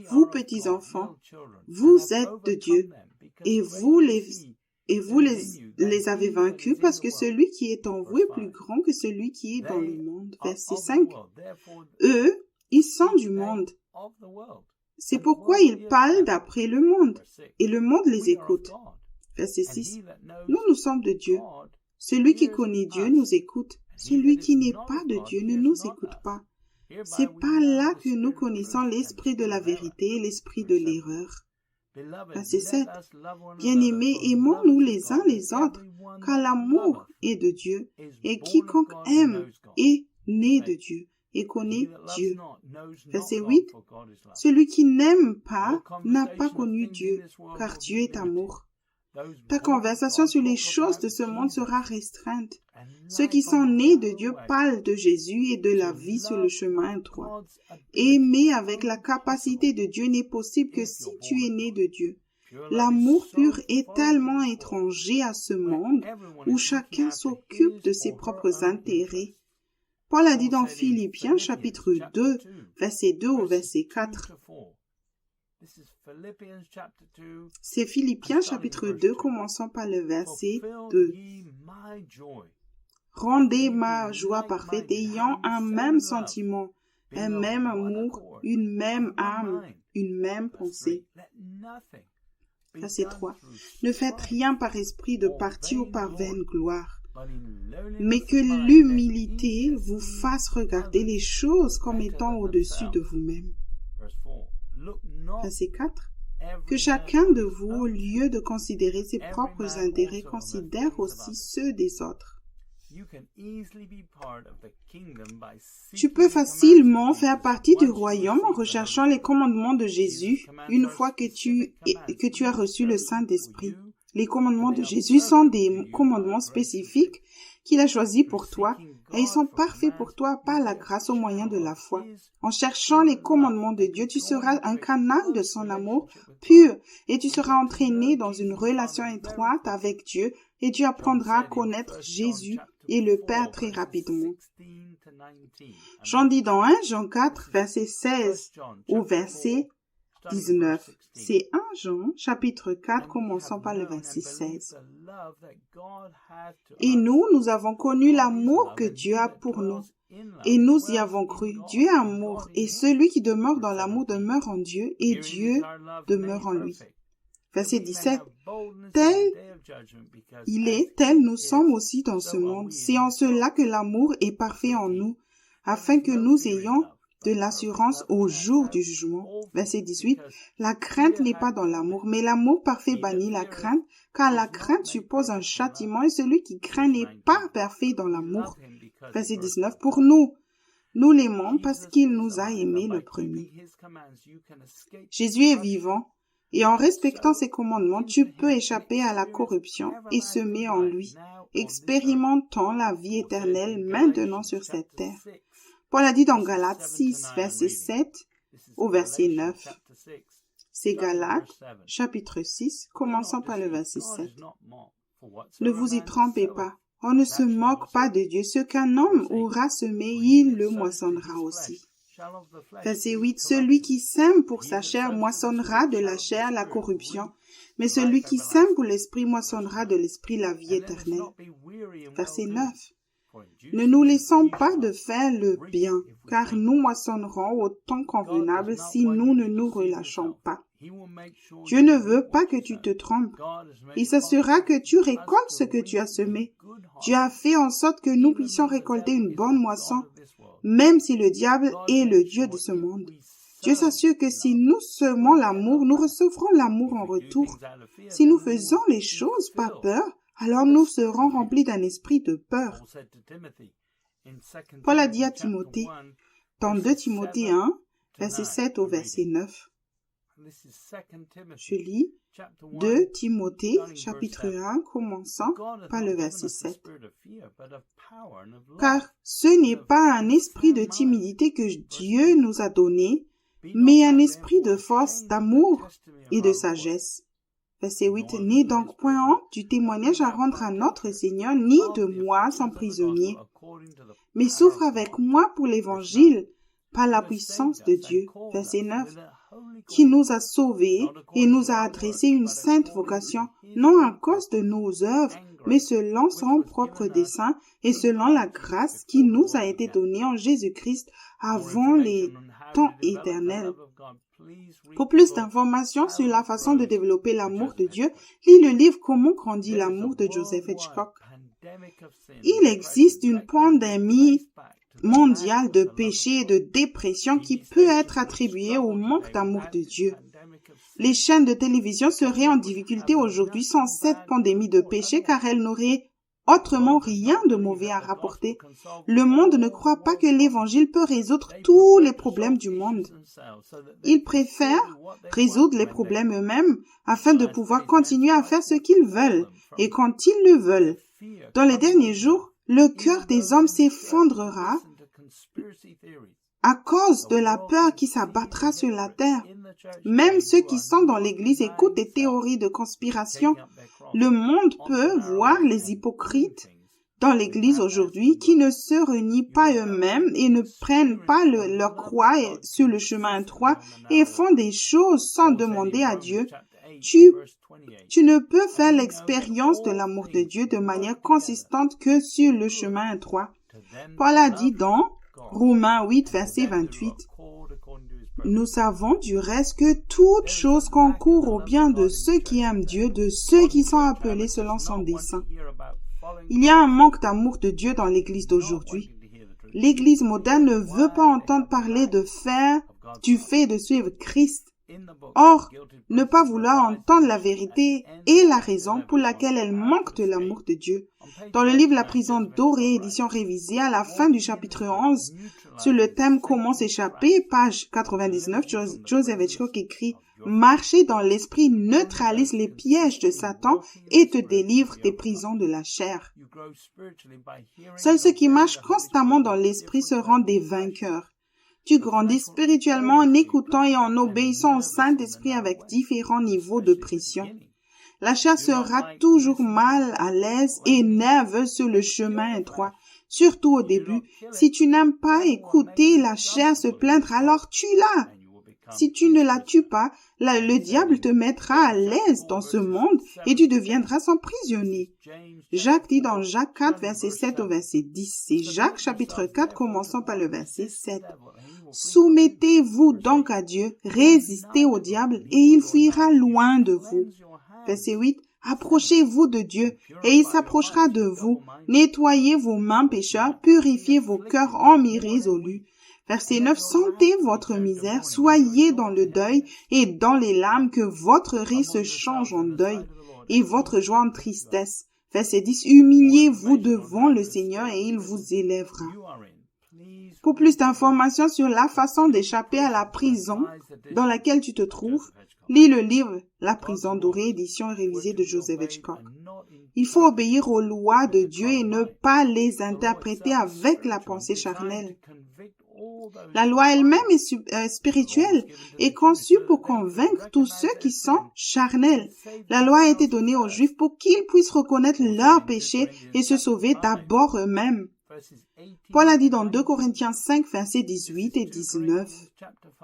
Vous, petits enfants, vous êtes de Dieu, et vous les avez vaincus parce que celui qui est en vous est plus grand que celui qui est dans le monde. Verset 5. Eux, ils sont du monde. C'est pourquoi ils parlent d'après le monde, et le monde les écoute. Verset 6. Nous sommes de Dieu. Celui qui connaît Dieu nous écoute. Celui qui n'est pas de Dieu ne nous écoute pas. C'est par là que nous connaissons l'esprit de la vérité et l'esprit de l'erreur. Verset 7. Bien-aimés, aimons-nous les uns les autres, car l'amour est de Dieu, et quiconque aime est né de Dieu et connaît Dieu. Verset 8. Celui qui n'aime pas n'a pas connu Dieu, car Dieu est amour. Ta conversation sur les choses de ce monde sera restreinte. Ceux qui sont nés de Dieu parlent de Jésus et de la vie sur le chemin droit. Aimer avec la capacité de Dieu n'est possible que si tu es né de Dieu. L'amour pur est tellement étranger à ce monde où chacun s'occupe de ses propres intérêts. Paul a dit dans Philippiens chapitre 2, verset 2 au verset 4. C'est Philippiens chapitre 2, commençant par le verset 2. Rendez ma joie parfaite, ayant un même sentiment, un même amour, une même âme, une même pensée. Verset 3. Ne faites rien par esprit de parti ou par vaine gloire, mais que l'humilité vous fasse regarder les choses comme étant au-dessus de vous-même. Verset 4. Que chacun de vous, au lieu de considérer ses propres intérêts, considère aussi ceux des autres. Tu peux facilement faire partie du royaume en recherchant les commandements de Jésus une fois que tu as reçu le Saint-Esprit. Les commandements de Jésus sont des commandements spécifiques qu'il a choisis pour toi et ils sont parfaits pour toi par la grâce au moyen de la foi. En cherchant les commandements de Dieu, tu seras un canal de son amour pur et tu seras entraîné dans une relation étroite avec Dieu et tu apprendras à connaître Jésus et le Père très rapidement. Jean dit dans 1 Jean 4, verset 16 au verset 19. C'est 1 Jean, chapitre 4, commençant par le verset 16. Et nous avons connu l'amour que Dieu a pour nous. Et nous y avons cru. Dieu est amour, et celui qui demeure dans l'amour demeure en Dieu, et Dieu demeure en lui. Verset 17. Tel il est, tel nous sommes aussi dans ce monde. C'est en cela que l'amour est parfait en nous, afin que nous ayons de l'assurance au jour du jugement. Verset 18. La crainte n'est pas dans l'amour, mais l'amour parfait bannit la crainte, car la crainte suppose un châtiment et celui qui craint n'est pas parfait dans l'amour. Verset 19. Pour nous l'aimons parce qu'il nous a aimés le premier. Jésus est vivant et en respectant ses commandements, tu peux échapper à la corruption et semer en lui, expérimentant la vie éternelle maintenant sur cette terre. Paul a dit dans Galates 6, verset 7 au verset 9. C'est Galates, chapitre 6, commençant par le verset 7. Ne vous y trompez pas. On ne se moque pas de Dieu. Ce qu'un homme aura semé, il le moissonnera aussi. Verset 8. Celui qui sème pour sa chair moissonnera de la chair la corruption, mais celui qui sème pour l'esprit moissonnera de l'esprit la vie éternelle. Verset 9. Ne nous laissons pas de faire le bien, car nous moissonnerons au temps convenable si nous ne nous relâchons pas. Dieu ne veut pas que tu te trompes. Il s'assurera que tu récoltes ce que tu as semé. Dieu a fait en sorte que nous puissions récolter une bonne moisson, même si le diable est le Dieu de ce monde. Dieu s'assure que si nous semons l'amour, nous recevrons l'amour en retour. Si nous faisons les choses par peur, alors nous serons remplis d'un esprit de peur. Paul a dit à Timothée, dans 2 Timothée 1, verset 7 au verset 9. Je lis 2 Timothée, chapitre 1, commençant par le verset 7. Car ce n'est pas un esprit de timidité que Dieu nous a donné, mais un esprit de force, d'amour et de sagesse. Verset 8. N'aie donc point honte du témoignage à rendre à notre Seigneur, ni de moi sans prisonnier, mais souffre avec moi pour l'Évangile, par la puissance de Dieu. Verset 9. Qui nous a sauvés et nous a adressé une sainte vocation, non à cause de nos œuvres, mais selon son propre dessein et selon la grâce qui nous a été donnée en Jésus-Christ avant les temps éternels. Pour plus d'informations sur la façon de développer l'amour de Dieu, lis le livre Comment grandit l'amour de Joseph Hitchcock. Il existe une pandémie mondiale de péché et de dépression qui peut être attribuée au manque d'amour de Dieu. Les chaînes de télévision seraient en difficulté aujourd'hui sans cette pandémie de péché car elles n'auraient autrement rien de mauvais à rapporter. Le monde ne croit pas que l'Évangile peut résoudre tous les problèmes du monde. Ils préfèrent résoudre les problèmes eux-mêmes afin de pouvoir continuer à faire ce qu'ils veulent et quand ils le veulent. Dans les derniers jours, le cœur des hommes s'effondrera à cause de la peur qui s'abattra sur la terre. Même ceux qui sont dans l'Église écoutent des théories de conspiration. Le monde peut voir les hypocrites dans l'Église aujourd'hui qui ne se renient pas eux-mêmes et ne prennent pas leur croix sur le chemin étroit et font des choses sans demander à Dieu. Tu ne peux faire l'expérience de l'amour de Dieu de manière consistante que sur le chemin étroit. Paul a dit dans Romains 8, verset 28, « Nous savons du reste que toute chose concourt au bien de ceux qui aiment Dieu, de ceux qui sont appelés selon son dessein. » Il y a un manque d'amour de Dieu dans l'Église d'aujourd'hui. L'Église moderne ne veut pas entendre parler du fait de suivre Christ. Or, ne pas vouloir entendre la vérité est la raison pour laquelle elle manque de l'amour de Dieu. Dans le livre La prison dorée, édition révisée, à la fin du chapitre 11, sur le thème « Comment s'échapper », page 99, Joseph Hitchcock écrit « Marcher dans l'esprit neutralise les pièges de Satan et te délivre des prisons de la chair. » Seuls ceux qui marchent constamment dans l'esprit seront des vainqueurs. Tu grandis spirituellement en écoutant et en obéissant au Saint-Esprit avec différents niveaux de pression. La chair sera toujours mal à l'aise et nerveuse sur le chemin étroit, surtout au début. Si tu n'aimes pas écouter la chair se plaindre, alors tue-la. Si tu ne la tues pas, le diable te mettra à l'aise dans ce monde et tu deviendras son prisonnier. Jacques dit dans Jacques 4, verset 7 au verset 10. C'est Jacques chapitre 4, commençons par le verset 7. Soumettez-vous donc à Dieu, résistez au diable et il fuira loin de vous. Verset 8. Approchez-vous de Dieu et il s'approchera de vous. Nettoyez vos mains pécheurs, purifiez vos cœurs hommes irrésolus. Verset 9. Sentez votre misère, soyez dans le deuil et dans les larmes, que votre rire se change en deuil et votre joie en tristesse. Verset 10. Humiliez-vous devant le Seigneur et il vous élèvera. Pour plus d'informations sur la façon d'échapper à la prison dans laquelle tu te trouves, lis le livre La prison dorée, édition révisée de Joseph Hitchcock. Il faut obéir aux lois de Dieu et ne pas les interpréter avec la pensée charnelle. La loi elle-même est spirituelle et conçue pour convaincre tous ceux qui sont charnels. La loi a été donnée aux Juifs pour qu'ils puissent reconnaître leurs péchés et se sauver d'abord eux-mêmes. Paul a dit dans 2 Corinthiens 5, versets 18 et 19.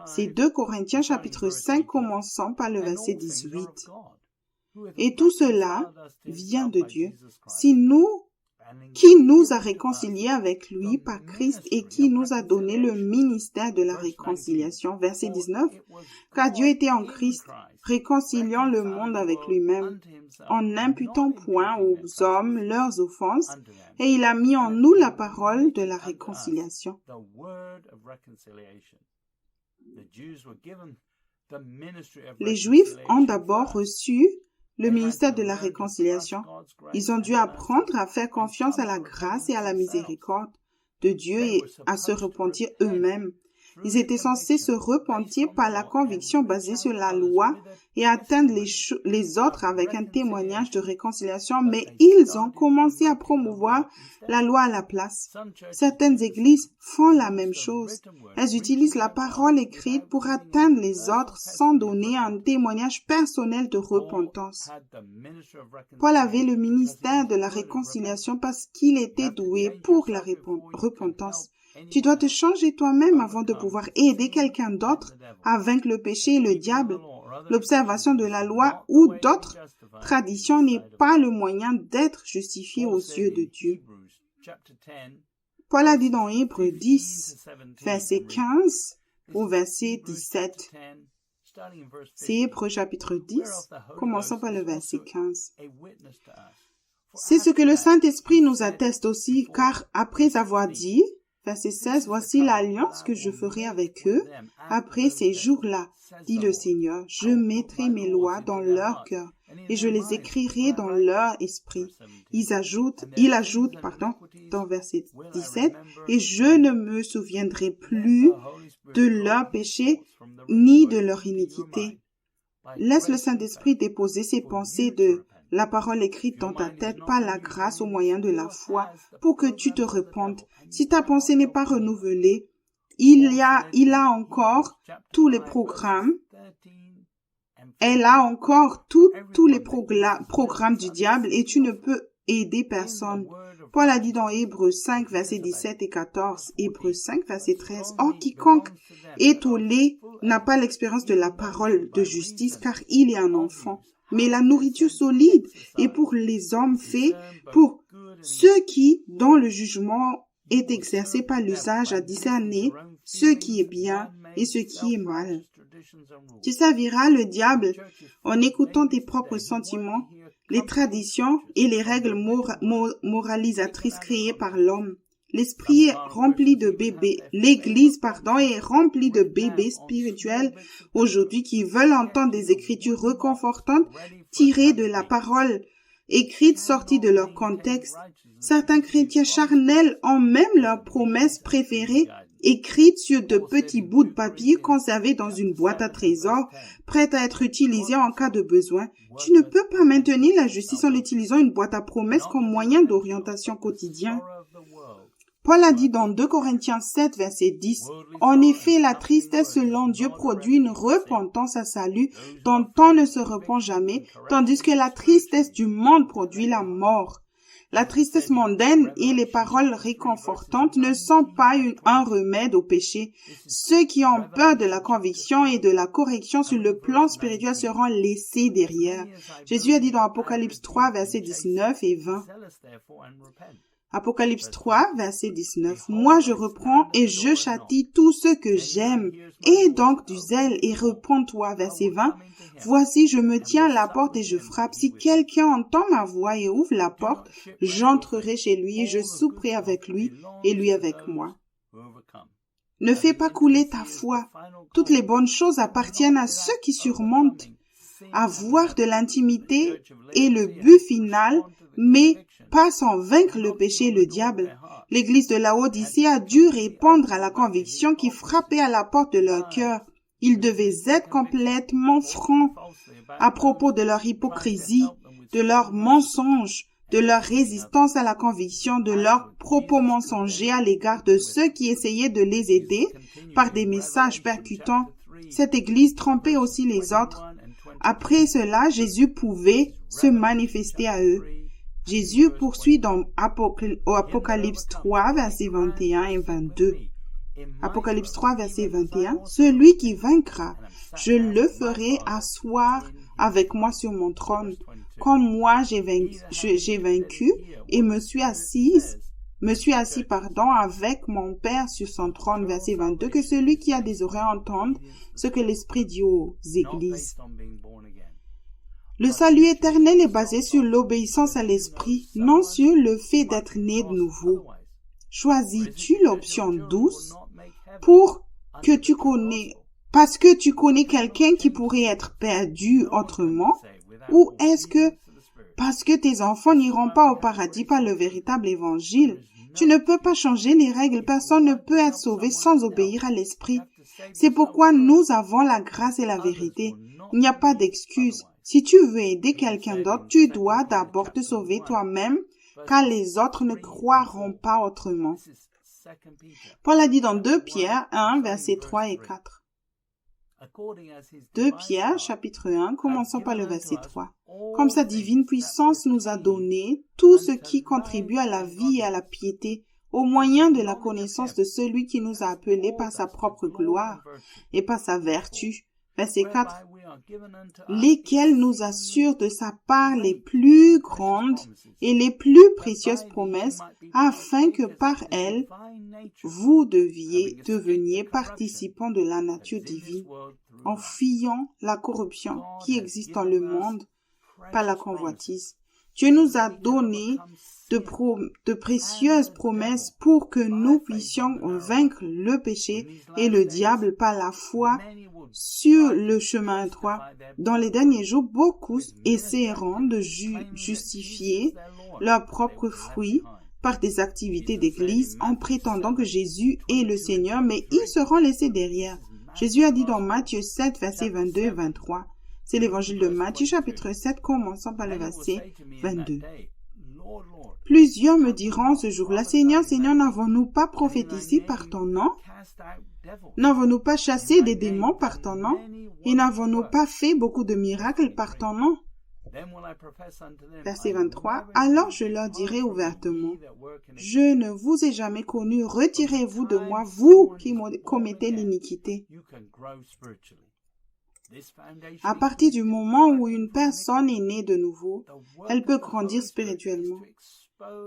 C'est 2 Corinthiens chapitre 5, commençant par le verset 18. Et tout cela vient de Dieu. Qui nous a réconciliés avec lui par Christ et qui nous a donné le ministère de la réconciliation. Verset 19. Car Dieu était en Christ, réconciliant le monde avec lui-même, en n'imputant point aux hommes leurs offenses, et il a mis en nous la parole de la réconciliation. Les Juifs ont d'abord reçu le ministère de la réconciliation. Ils ont dû apprendre à faire confiance à la grâce et à la miséricorde de Dieu et à se repentir eux-mêmes. Ils étaient censés se repentir par la conviction basée sur la loi et atteindre les autres avec un témoignage de réconciliation, mais ils ont commencé à promouvoir la loi à la place. Certaines églises font la même chose. Elles utilisent la parole écrite pour atteindre les autres sans donner un témoignage personnel de repentance. Paul avait le ministère de la réconciliation parce qu'il était doué pour la repentance. Tu dois te changer toi-même avant de pouvoir aider quelqu'un d'autre à vaincre le péché et le diable. L'observation de la loi ou d'autres traditions n'est pas le moyen d'être justifié aux yeux de Dieu. Paul a dit dans Hébreux 10, verset 15 au verset 17. C'est Hébreux chapitre 10, commençons par le verset 15. C'est ce que le Saint-Esprit nous atteste aussi, car après avoir dit, verset 16, « Voici l'alliance que je ferai avec eux. Après ces jours-là, dit le Seigneur, je mettrai mes lois dans leur cœur et je les écrirai dans leur esprit. Il ajoute, dans verset 17, et je ne me souviendrai plus de leurs péchés ni de leur iniquité. Laisse le Saint-Esprit déposer ses pensées de la parole écrite dans ta tête par la grâce au moyen de la foi pour que tu te repentes. Si ta pensée n'est pas renouvelée, il a encore tous les programmes. Elle a encore tous les programmes du diable et tu ne peux aider personne. Paul a dit dans Hébreux 5, versets 17 et 14, Hébreux 5, verset 13, « Or, quiconque est au lait n'a pas l'expérience de la parole de justice, car il est un enfant. Mais la nourriture solide est pour les hommes faits, pour ceux qui, dont le jugement est exercé par l'usage à discerner ce qui est bien et ce qui est mal. Tu serviras le diable en écoutant tes propres sentiments, les traditions et les règles moralisatrices créées par l'homme. L'Église est remplie de bébés spirituels aujourd'hui qui veulent entendre des écritures réconfortantes tirées de la parole écrite sorties de leur contexte. Certains chrétiens charnels ont même leurs promesses préférées écrites sur de petits bouts de papier conservés dans une boîte à trésors, prête à être utilisée en cas de besoin. Tu ne peux pas maintenir la justice en utilisant une boîte à promesses comme moyen d'orientation quotidien. Paul a dit dans 2 Corinthiens 7, verset 10, « En effet, la tristesse selon Dieu produit une repentance à salut dont on ne se repent jamais, tandis que la tristesse du monde produit la mort. » La tristesse mondaine et les paroles réconfortantes ne sont pas un remède au péché. Ceux qui ont peur de la conviction et de la correction sur le plan spirituel seront laissés derrière. Jésus a dit dans Apocalypse 3, versets 19 et 20. Apocalypse 3, verset 19. « Moi je reprends et je châtie tous ceux que j'aime. Et donc du zèle et repens-toi. » Verset 20. « Voici, je me tiens à la porte et je frappe. Si quelqu'un entend ma voix et ouvre la porte, j'entrerai chez lui et je souperai avec lui et lui avec moi. » Ne fais pas couler ta foi. Toutes les bonnes choses appartiennent à ceux qui surmontent. Avoir de l'intimité est le but final, mais pas sans vaincre le péché et le diable. L'Église de Laodicée a dû répondre à la conviction qui frappait à la porte de leur cœur. Ils devaient être complètement francs à propos de leur hypocrisie, de leurs mensonges, de leur résistance à la conviction, de leurs propos mensongers à l'égard de ceux qui essayaient de les aider par des messages percutants. Cette Église trompait aussi les autres. Après cela, Jésus pouvait se manifester à eux. Jésus poursuit dans Apocalypse 3, versets 21 et 22. Apocalypse 3, verset 21. « Celui qui vaincra, je le ferai asseoir avec moi sur mon trône, comme moi j'ai vaincu et me suis assis avec mon Père sur son trône. » Verset 22. « Que celui qui a des oreilles entende ce que l'Esprit dit aux églises. » Le salut éternel est basé sur l'obéissance à l'Esprit, non sur le fait d'être né de nouveau. Choisis-tu l'option douce parce que tu connais quelqu'un qui pourrait être perdu autrement, ou est-ce que parce que tes enfants n'iront pas au paradis par le véritable évangile? Tu ne peux pas changer les règles, personne ne peut être sauvé sans obéir à l'Esprit. C'est pourquoi nous avons la grâce et la vérité. Il n'y a pas d'excuse. Si tu veux aider quelqu'un d'autre, tu dois d'abord te sauver toi-même, car les autres ne croiront pas autrement. Paul a dit dans 2 Pierre 1, versets 3 et 4. 2 Pierre, chapitre 1, commençons par le verset 3. « Comme sa divine puissance nous a donné tout ce qui contribue à la vie et à la piété, au moyen de la connaissance de celui qui nous a appelés par sa propre gloire et par sa vertu. » Verset 4. « Lesquels nous assurent de sa part les plus grandes et les plus précieuses promesses, afin que par elles, vous deveniez participants de la nature divine, en fuyant la corruption qui existe dans le monde par la convoitise. » Dieu nous a donné de précieuses promesses pour que nous puissions vaincre le péché et le diable par la foi sur le chemin droit. Dans les derniers jours, beaucoup essaieront de justifier leurs propres fruits par des activités d'église en prétendant que Jésus est le Seigneur, mais ils seront laissés derrière. Jésus a dit dans Matthieu 7, versets 22 et 23. C'est l'évangile de Matthieu, chapitre 7, commençant par le verset 22. Plusieurs me diront ce jour-là, Seigneur, Seigneur, n'avons-nous pas prophétisé par ton nom? N'avons-nous pas chassé des démons par ton nom? Et n'avons-nous pas fait beaucoup de miracles par ton nom? Verset 23. Alors je leur dirai ouvertement, je ne vous ai jamais connu, retirez-vous de moi, vous qui commettez l'iniquité. À partir du moment où une personne est née de nouveau, elle peut grandir spirituellement.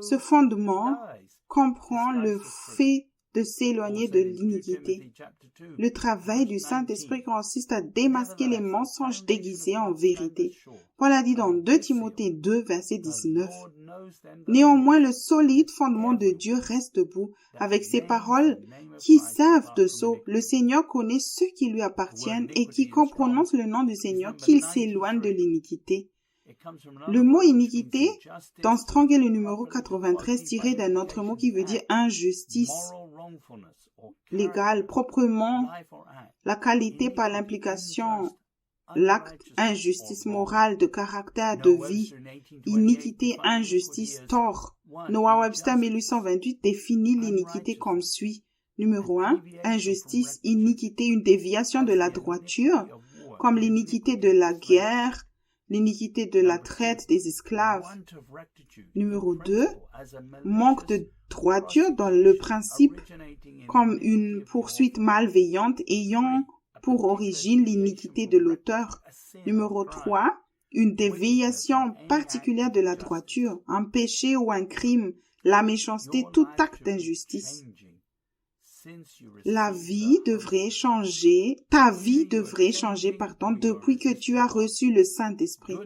Ce fondement comprend le fait de s'éloigner de l'iniquité. Le travail du Saint-Esprit consiste à démasquer les mensonges déguisés en vérité. Paul a dit dans 2 Timothée 2, verset 19. Néanmoins, le solide fondement de Dieu reste debout. Avec ces paroles qui servent de sceau, le Seigneur connaît ceux qui lui appartiennent et quiconque prononce le nom du Seigneur, qu'il s'éloigne de l'iniquité. Le mot iniquité, dans Strong est le numéro 93 tiré d'un autre mot qui veut dire injustice légale, proprement la qualité par l'implication, l'acte, injustice morale, de caractère, de vie, iniquité, injustice, tort. Noah Webster 1828 définit l'iniquité comme suit. Numéro 1, injustice, iniquité, une déviation de la droiture, comme l'iniquité de la guerre, l'iniquité de la traite des esclaves. Numéro 2, manque de droiture dans le principe, comme une poursuite malveillante ayant pour origine l'iniquité de l'auteur. Numéro 3, une déviation particulière de la droiture, un péché ou un crime, la méchanceté, tout acte d'injustice. Ta vie devrait changer, depuis que tu as reçu le Saint-Esprit.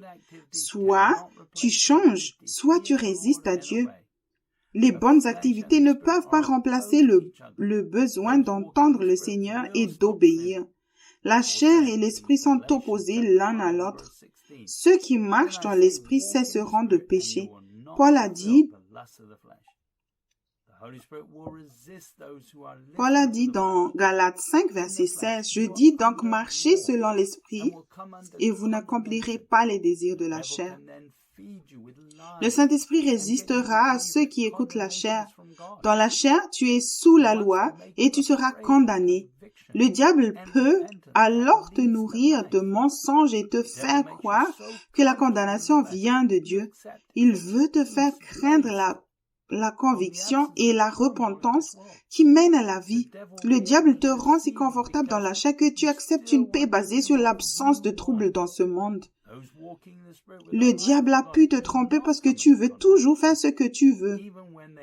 Soit tu changes, soit tu résistes à Dieu. Les bonnes activités ne peuvent pas remplacer le besoin d'entendre le Seigneur et d'obéir. La chair et l'esprit sont opposés l'un à l'autre. Ceux qui marchent dans l'esprit cesseront de pécher. Paul a dit dans Galates 5, verset 16, « Je dis donc marchez selon l'esprit et vous n'accomplirez pas les désirs de la chair. » Le Saint-Esprit résistera à ceux qui écoutent la chair. Dans la chair, tu es sous la loi et tu seras condamné. Le diable peut alors te nourrir de mensonges et te faire croire que la condamnation vient de Dieu. Il veut te faire craindre la conviction et la repentance qui mènent à la vie. Le diable te rend si confortable dans la chair que tu acceptes une paix basée sur l'absence de troubles dans ce monde. Le diable a pu te tromper parce que tu veux toujours faire ce que tu veux.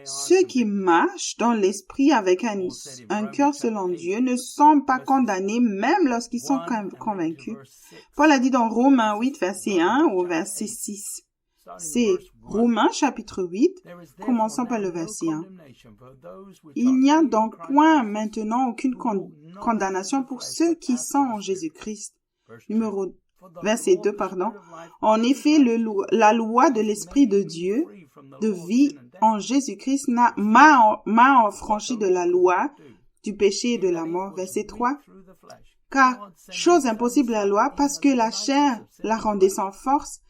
Ceux qui marchent dans l'esprit avec un cœur selon Dieu ne sont pas condamnés même lorsqu'ils sont convaincus. Paul a dit dans Romains 8, verset 1 au verset 6. C'est Romains chapitre 8, commençons par le verset 1. Il n'y a donc point maintenant aucune condamnation pour ceux qui sont en Jésus-Christ. Verset 2, pardon. En effet, la loi de l'Esprit de Dieu, de vie en Jésus-Christ, m'a affranchi de la loi, du péché et de la mort. Verset 3. Car, chose impossible à la loi, parce que la chair la rendait sans force,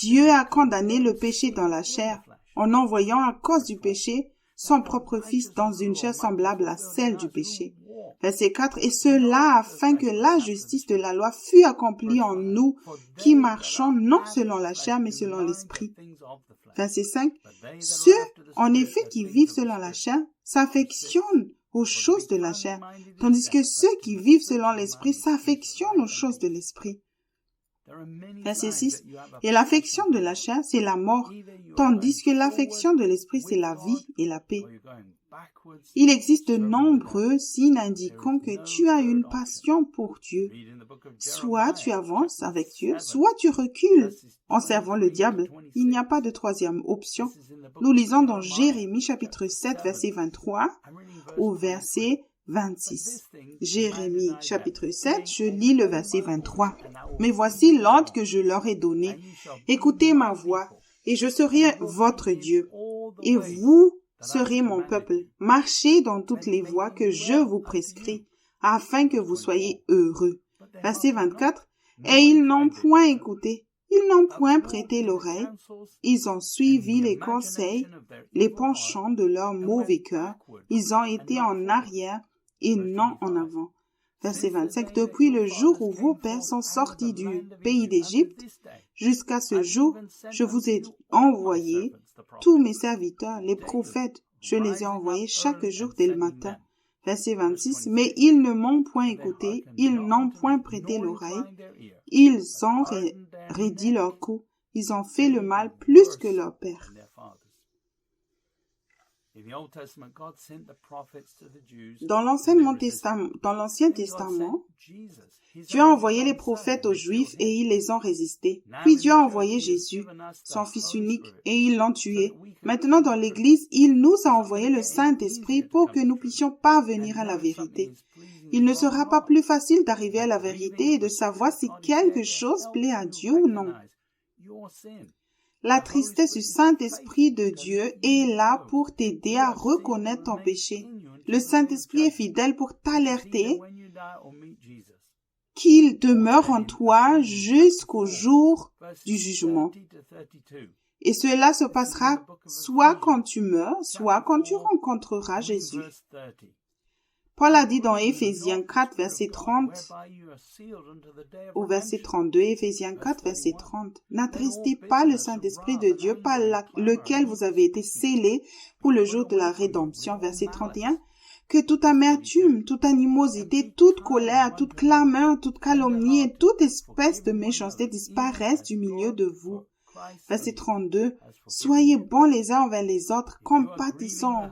Dieu a condamné le péché dans la chair, en envoyant à cause du péché son propre Fils dans une chair semblable à celle du péché. Verset 4. Et cela afin que la justice de la loi fût accomplie en nous qui marchons non selon la chair mais selon l'esprit. Verset 5. Ceux, en effet, qui vivent selon la chair s'affectionnent aux choses de la chair, tandis que ceux qui vivent selon l'esprit s'affectionnent aux choses de l'esprit. Verset 6. Et l'affection de la chair, c'est la mort, tandis que l'affection de l'esprit, c'est la vie et la paix. Il existe de nombreux signes indiquant que tu as une passion pour Dieu. Soit tu avances avec Dieu, soit tu recules en servant le diable. Il n'y a pas de troisième option. Nous lisons dans Jérémie chapitre 7, verset 23 au verset 26. Jérémie chapitre 7, je lis le verset 23. « Mais voici l'ordre que je leur ai donné. Écoutez ma voix, et je serai votre Dieu, et vous serez mon peuple. Marchez dans toutes les voies que je vous prescris, afin que vous soyez heureux. » Verset 24. « Et ils n'ont point écouté, ils n'ont point prêté l'oreille, ils ont suivi les conseils, les penchants de leur mauvais cœur, ils ont été en arrière et non en avant. » Verset 25. « Depuis le jour où vos pères sont sortis du pays d'Égypte, jusqu'à ce jour, je vous ai envoyé tous mes serviteurs, les prophètes, je les ai envoyés chaque jour dès le matin. » Verset 26. « Mais ils ne m'ont point écouté, ils n'ont point prêté l'oreille, ils ont raidi leur cou, ils ont fait le mal plus que leur père. » Dans l'Ancien Testament, Dieu a envoyé les prophètes aux Juifs et ils les ont résistés. Puis Dieu a envoyé Jésus, son Fils unique, et ils l'ont tué. Maintenant, dans l'Église, il nous a envoyé le Saint-Esprit pour que nous puissions parvenir à la vérité. Il ne sera pas plus facile d'arriver à la vérité et de savoir si quelque chose plaît à Dieu ou non. La tristesse du Saint-Esprit de Dieu est là pour t'aider à reconnaître ton péché. Le Saint-Esprit est fidèle pour t'alerter qu'il demeure en toi jusqu'au jour du jugement. Et cela se passera soit quand tu meurs, soit quand tu rencontreras Jésus. Paul a dit dans Éphésiens 4, verset 30 au verset 32, Éphésiens 4, verset 30, « N'attristez pas le Saint-Esprit de Dieu par lequel vous avez été scellés pour le jour de la rédemption. » Verset 31, « Que toute amertume, toute animosité, toute colère, toute clameur, toute calomnie et toute espèce de méchanceté disparaissent du milieu de vous. » Verset 32, « Soyez bons les uns envers les autres, compatissants,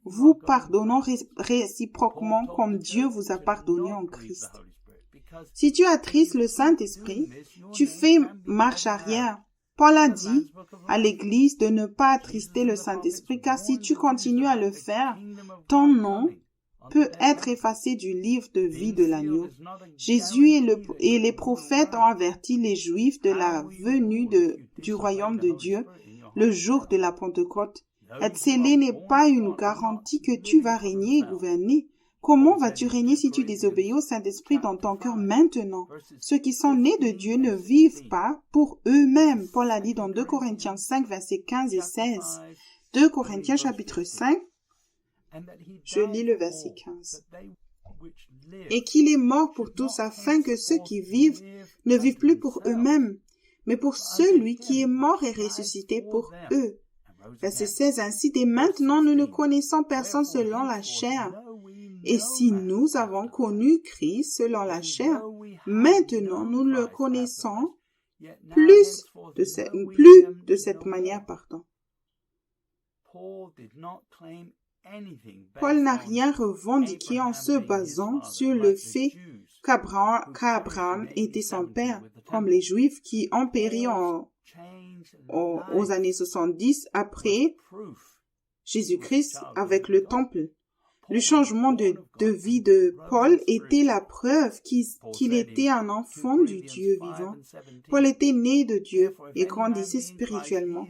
vous pardonnant réciproquement comme Dieu vous a pardonné en Christ. » Si tu attristes le Saint-Esprit, tu fais marche arrière. Paul a dit à l'Église de ne pas attrister le Saint-Esprit, car si tu continues à le faire, ton nom peut être effacé du livre de vie de l'agneau. Jésus et les prophètes ont averti les Juifs de la venue du royaume de Dieu le jour de la Pentecôte. Être scellé n'est pas une garantie que tu vas régner et gouverner. Comment vas-tu régner si tu désobéis au Saint-Esprit dans ton cœur maintenant? Ceux qui sont nés de Dieu ne vivent pas pour eux-mêmes. Paul a dit dans 2 Corinthiens 5, versets 15 et 16. 2 Corinthiens chapitre 5, je lis le verset 15. « Et qu'il est mort pour tous afin que ceux qui vivent ne vivent plus pour eux-mêmes, mais pour celui qui est mort et ressuscité pour eux. » Verset 16. « Ainsi, dès maintenant, nous ne connaissons personne selon la chair. Et si nous avons connu Christ selon la chair, maintenant nous le connaissons plus de cette manière. Paul n'a rien revendiqué en se basant sur le fait qu'Abraham était son père, comme les Juifs qui ont péri aux années 70 après Jésus-Christ avec le temple. Le changement de vie de Paul était la preuve qu'il était un enfant du Dieu vivant. Paul était né de Dieu et grandissait spirituellement.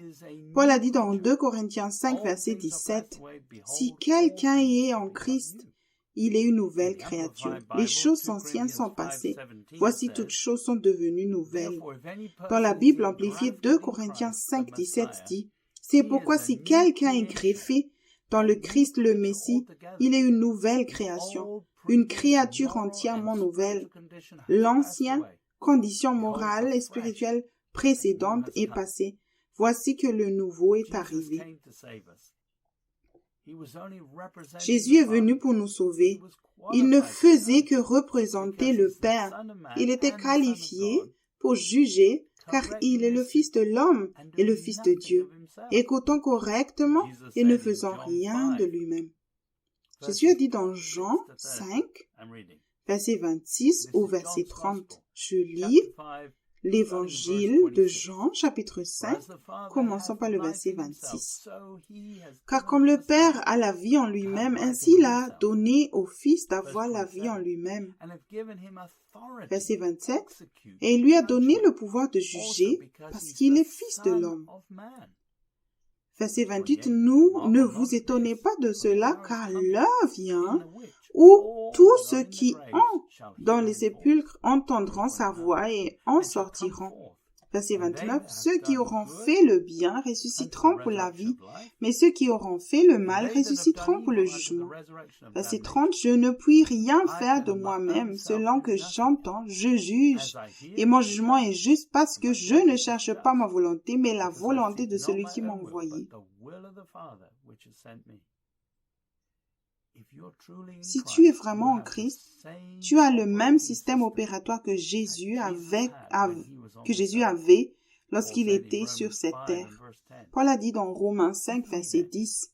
Paul a dit dans 2 Corinthiens 5, verset 17, « Si quelqu'un est en Christ, il est une nouvelle créature. Les choses anciennes sont passées. Voici toutes choses sont devenues nouvelles. » Dans la Bible amplifiée, 2 Corinthiens 5, 17 dit, « C'est pourquoi si quelqu'un est greffé dans le Christ le Messie, il est une nouvelle création, une créature entièrement nouvelle. L'ancienne condition morale et spirituelle précédente est passée. Voici que le nouveau est arrivé. » Jésus est venu pour nous sauver. Il ne faisait que représenter le Père. Il était qualifié pour juger car il est le Fils de l'homme et le Fils de Dieu, écoutant correctement et ne faisant rien de lui-même. Jésus a dit dans Jean 5, verset 26 au verset 30. Je lis l'Évangile de Jean, chapitre 5, commençons par le verset 26. Car comme le Père a la vie en lui-même, ainsi il a donné au Fils d'avoir la vie en lui-même. Verset 27. Et il lui a donné le pouvoir de juger parce qu'il est Fils de l'homme. Verset 28. Ne vous étonnez pas de cela, car l'heure vient où tous ceux qui ont dans les sépulcres entendront sa voix et en sortiront. Verset 29. Ceux qui auront fait le bien ressusciteront pour la vie, mais ceux qui auront fait le mal ressusciteront pour le jugement. Verset 30. Je ne puis rien faire de moi-même, selon que j'entends, je juge, et mon jugement est juste parce que je ne cherche pas ma volonté, mais la volonté de celui qui m'a envoyé. Si tu es vraiment en Christ, tu as le même système opératoire que Jésus avait lorsqu'il était sur cette terre. Paul a dit dans Romains 5, verset 10,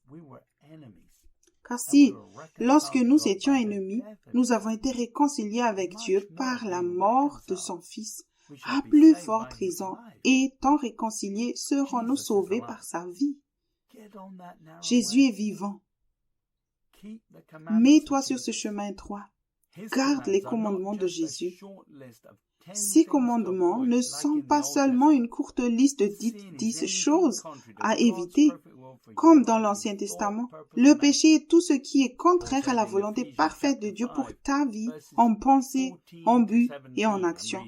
« Car si, lorsque nous étions ennemis, nous avons été réconciliés avec Dieu par la mort de son Fils, à plus forte raison, étant réconciliés, serons-nous sauvés par sa vie. » Jésus est vivant. Mets-toi sur ce chemin étroit. Garde les commandements de Jésus. Ces commandements ne sont pas seulement une courte liste de 10 choses à éviter, comme dans l'Ancien Testament. Le péché est tout ce qui est contraire à la volonté parfaite de Dieu pour ta vie, en pensée, en but et en action.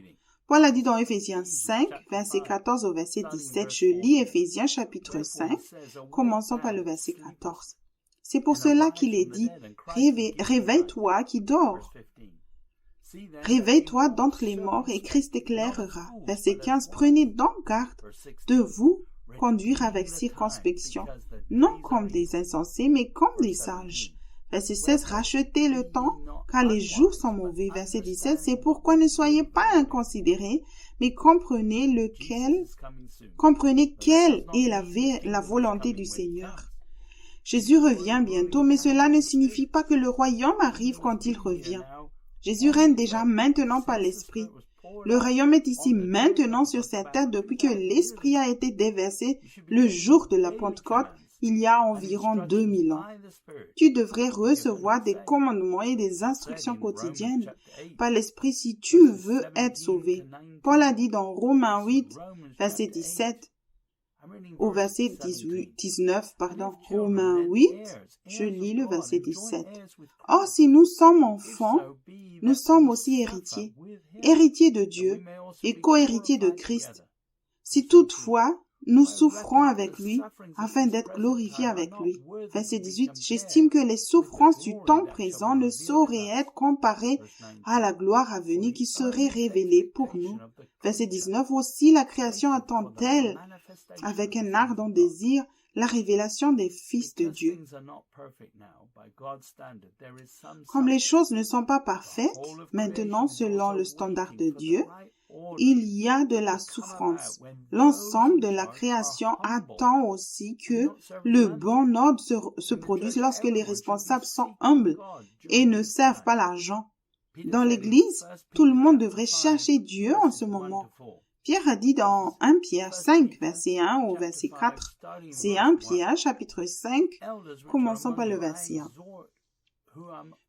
Paul a dit dans Éphésiens 5, verset 14 au verset 17. Je lis Éphésiens chapitre 5, commençons par le verset 14. C'est pour cela qu'il est dit, réveille-toi qui dors. Réveille-toi d'entre les morts et Christ t'éclairera. Verset 15. Prenez donc garde de vous conduire avec circonspection, non comme des insensés, mais comme des sages. Verset 16. Rachetez le temps, car les jours sont mauvais. Verset 17. C'est pourquoi ne soyez pas inconsidérés, mais comprenez quelle est la volonté du Seigneur. Jésus revient bientôt, mais cela ne signifie pas que le royaume arrive quand il revient. Jésus règne déjà maintenant par l'Esprit. Le royaume est ici maintenant sur cette terre depuis que l'Esprit a été déversé le jour de la Pentecôte, il y a environ 2000 ans. Tu devrais recevoir des commandements et des instructions quotidiennes par l'Esprit si tu veux être sauvé. Paul a dit dans Romains 8, verset 17, au verset 19, Romains 8, je lis le verset 17. Or, si nous sommes enfants, nous sommes aussi héritiers, héritiers de Dieu et co-héritiers de Christ. Si toutefois, nous souffrons avec lui, afin d'être glorifiés avec lui. Verset 18, j'estime que les souffrances du temps présent ne sauraient être comparées à la gloire à venir qui serait révélée pour nous. Verset 19, aussi la création attend-elle avec un ardent désir la révélation des fils de Dieu. Comme les choses ne sont pas parfaites, maintenant selon le standard de Dieu, il y a de la souffrance. L'ensemble de la création attend aussi que le bon ordre se produise lorsque les responsables sont humbles et ne servent pas l'argent. Dans l'Église, tout le monde devrait chercher Dieu en ce moment. Pierre a dit dans 1 Pierre 5, verset 1 au verset 4. C'est 1 Pierre, chapitre 5, commençons par le verset 1.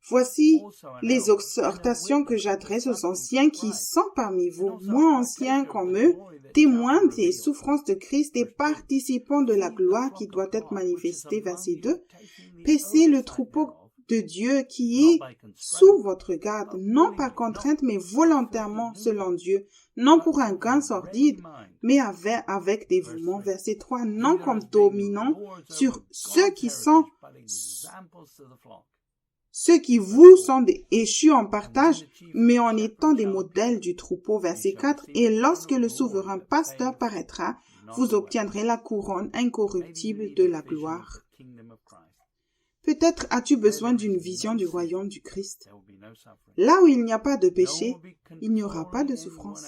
Voici les exhortations que j'adresse aux anciens qui sont parmi vous, moins anciens comme eux, témoins des souffrances de Christ et participants de la gloire qui doit être manifestée. Verset 2. Paissez le troupeau de Dieu qui est sous votre garde, non par contrainte, mais volontairement selon Dieu, non pour un gain sordide, mais avec dévouement. Verset 3. Non comme dominant sur ceux qui vous sont échus en partage, mais en étant des modèles du troupeau. Verset 4. Et lorsque le souverain pasteur paraîtra, vous obtiendrez la couronne incorruptible de la gloire. Peut-être as-tu besoin d'une vision du royaume du Christ. Là où il n'y a pas de péché, il n'y aura pas de souffrance.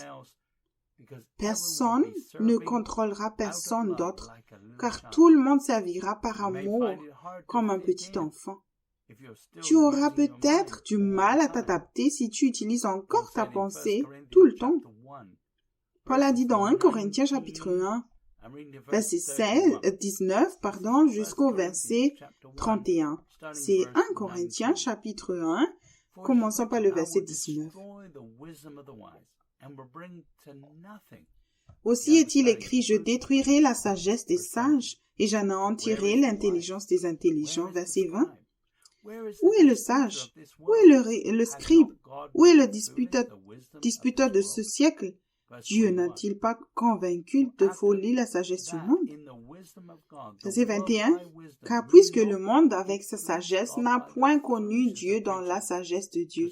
Personne ne contrôlera personne d'autre, car tout le monde servira par amour comme un petit enfant. Tu auras peut-être du mal à t'adapter si tu utilises encore ta pensée tout le temps. Paul a dit dans 1 Corinthiens chapitre 1, verset 19 jusqu'au verset 31. C'est 1 Corinthiens chapitre 1, commençons par le verset 19. Aussi est-il écrit, je détruirai la sagesse des sages et j'anéantirai l'intelligence des intelligents. Verset 20. Où est le sage? Où est le scribe? Où est le disputeur de ce siècle? Dieu n'a-t-il pas convaincu de folie la sagesse du monde? Verset 21. Car puisque le monde avec sa sagesse n'a point connu Dieu dans la sagesse de Dieu,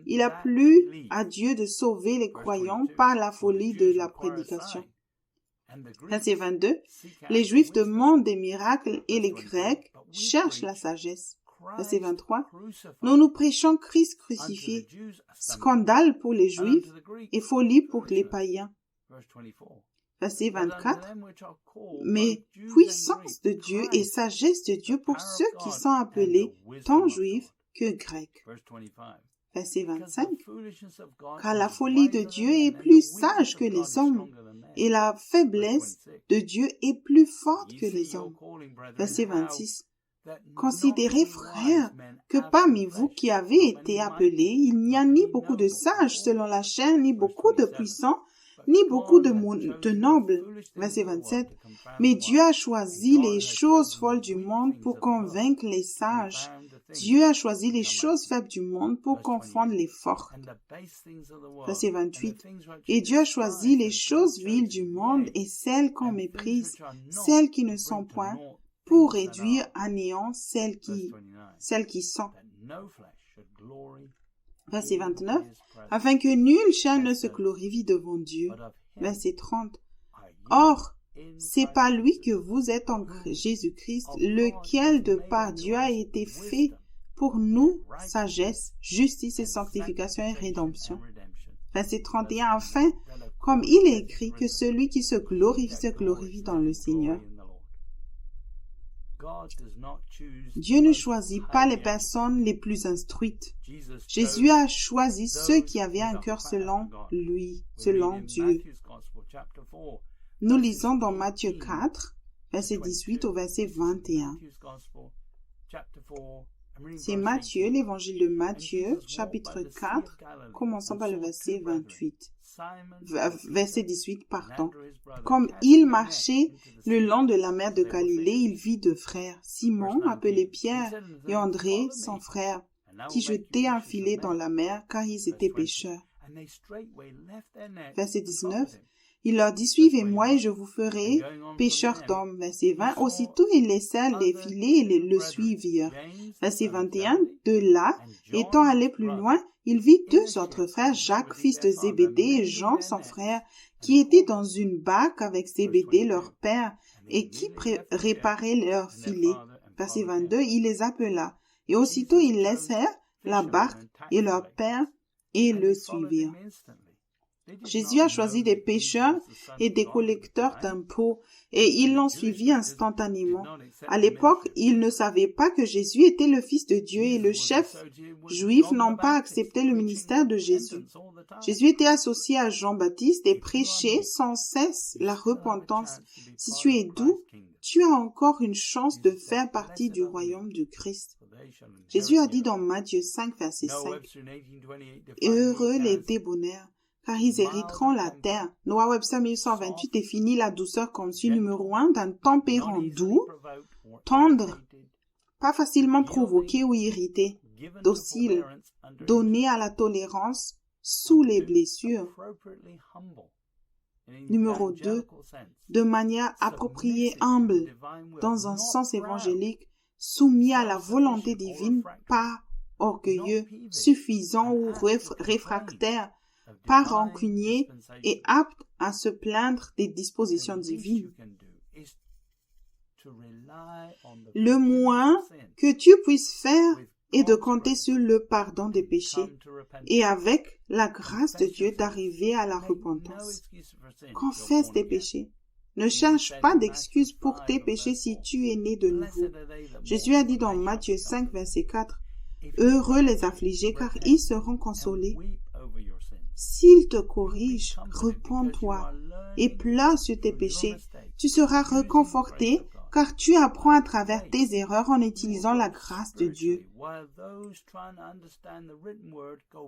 il a plu à Dieu de sauver les croyants par la folie de la prédication. Verset 22. Les Juifs demandent des miracles et les Grecs cherchent la sagesse. Verset 23. Nous prêchons Christ crucifié, scandale pour les Juifs et folie pour les païens. Verset 24. Mais puissance de Dieu et sagesse de Dieu pour ceux qui sont appelés tant Juifs que Grecs. Verset 25. Car la folie de Dieu est plus sage que les hommes et la faiblesse de Dieu est plus forte que les hommes. Verset 26. Considérez, frères, que parmi vous qui avez été appelés, il n'y a ni beaucoup de sages selon la chair, ni beaucoup de puissants, ni beaucoup de nobles. Verset 27. Mais Dieu a choisi les choses folles du monde pour convaincre les sages. Dieu a choisi les choses faibles du monde pour confondre les fortes. Verset 28. Et Dieu a choisi les choses viles du monde et celles qu'on méprise, celles qui ne sont point, pour réduire à néant celles qui sont. Verset 29. Afin que nulle chair ne se glorifie devant Dieu. Verset 30. Or, c'est par lui que vous êtes en Jésus-Christ, lequel de par Dieu a été fait pour nous sagesse, justice et sanctification et rédemption. Verset 31. Enfin, comme il est écrit que celui qui se glorifie dans le Seigneur. Dieu ne choisit pas les personnes les plus instruites. Jésus a choisi ceux qui avaient un cœur selon lui, selon Dieu. Nous lisons dans Matthieu 4, verset 18 au verset 21. C'est Matthieu, l'évangile de Matthieu, chapitre 4, commençons par le verset 28. Verset 18, pardon. Comme il marchait le long de la mer de Galilée, il vit deux frères, Simon, appelé Pierre, et André, son frère, qui jetaient un filet dans la mer, car ils étaient pêcheurs. Verset 19. Il leur dit, suivez-moi et je vous ferai pêcheurs d'hommes. Verset 20. Aussitôt, ils laissèrent les filets et le suivirent. Verset 21. De là, étant allé plus loin, il vit deux autres frères, Jacques, fils de Zébédée, et Jean, son frère, qui étaient dans une barque avec Zébédée, leur père, et qui réparaient leurs filets. Verset 22. Il les appela. Et aussitôt, ils laissèrent la barque et leur père et le suivirent. Jésus a choisi des pêcheurs et des collecteurs d'impôts et ils l'ont suivi instantanément. À l'époque, ils ne savaient pas que Jésus était le Fils de Dieu et le chef juif n'ont pas accepté le ministère de Jésus. Jésus était associé à Jean-Baptiste et prêchait sans cesse la repentance. Si tu es doux, tu as encore une chance de faire partie du royaume du Christ. Jésus a dit dans Matthieu 5, verset 5, « Heureux les débonnaires, car ils hériteront la terre. » Noah Webster 1128 définit la douceur comme celui numéro 1 d'un tempérament doux, tendre, pas facilement provoqué ou irrité, docile, donné à la tolérance sous les blessures. Numéro 2, de manière appropriée, humble, dans un sens évangélique, soumis à la volonté divine, pas orgueilleux, suffisant ou réfractaire, pas rancunier et apte à se plaindre des dispositions divines. Le moins que tu puisses faire et de compter sur le pardon des péchés et avec la grâce de Dieu d'arriver à la repentance. Confesse tes péchés. Ne cherche pas d'excuses pour tes péchés si tu es né de nouveau. Jésus a dit dans Matthieu 5, verset 4, « Heureux les affligés, car ils seront consolés. » S'il te corrige, repens-toi et pleure sur tes péchés. Tu seras réconforté car tu apprends à travers tes erreurs en utilisant la grâce de Dieu.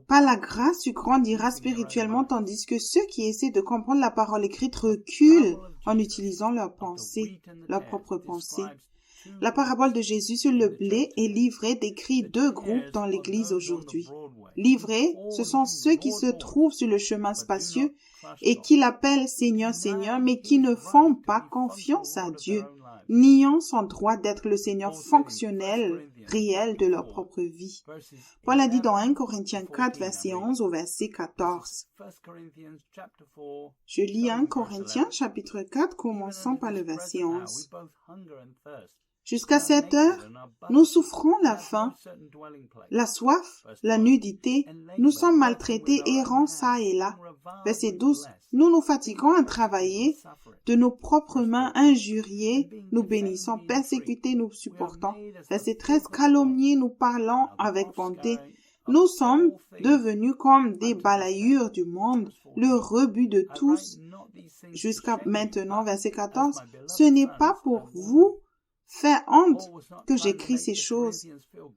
Par la grâce, tu grandiras spirituellement tandis que ceux qui essaient de comprendre la parole écrite reculent en utilisant leurs pensées, leurs propres pensées. La parabole de Jésus sur le blé et l'ivraie décrit deux groupes dans l'Église aujourd'hui. L'ivraie, ce sont ceux qui se trouvent sur le chemin spacieux et qui l'appellent Seigneur, Seigneur, mais qui ne font pas confiance à Dieu, niant son droit d'être le Seigneur fonctionnel, réel de leur propre vie. Paul a dit dans 1 Corinthiens 4, verset 11 au verset 14. Je lis 1 Corinthiens chapitre 4, commençant par le verset 11. Jusqu'à cette heure, nous souffrons la faim, la soif, la nudité, nous sommes maltraités, errants ça et là. Verset 12. Nous nous fatiguons à travailler, de nos propres mains injuriés, nous bénissons, persécutés, nous supportons. Verset 13. Calomniés, nous parlons avec bonté. Nous sommes devenus comme des balayures du monde, le rebut de tous. Jusqu'à maintenant, verset 14. Ce n'est pas pour vous faire honte que j'écris ces choses,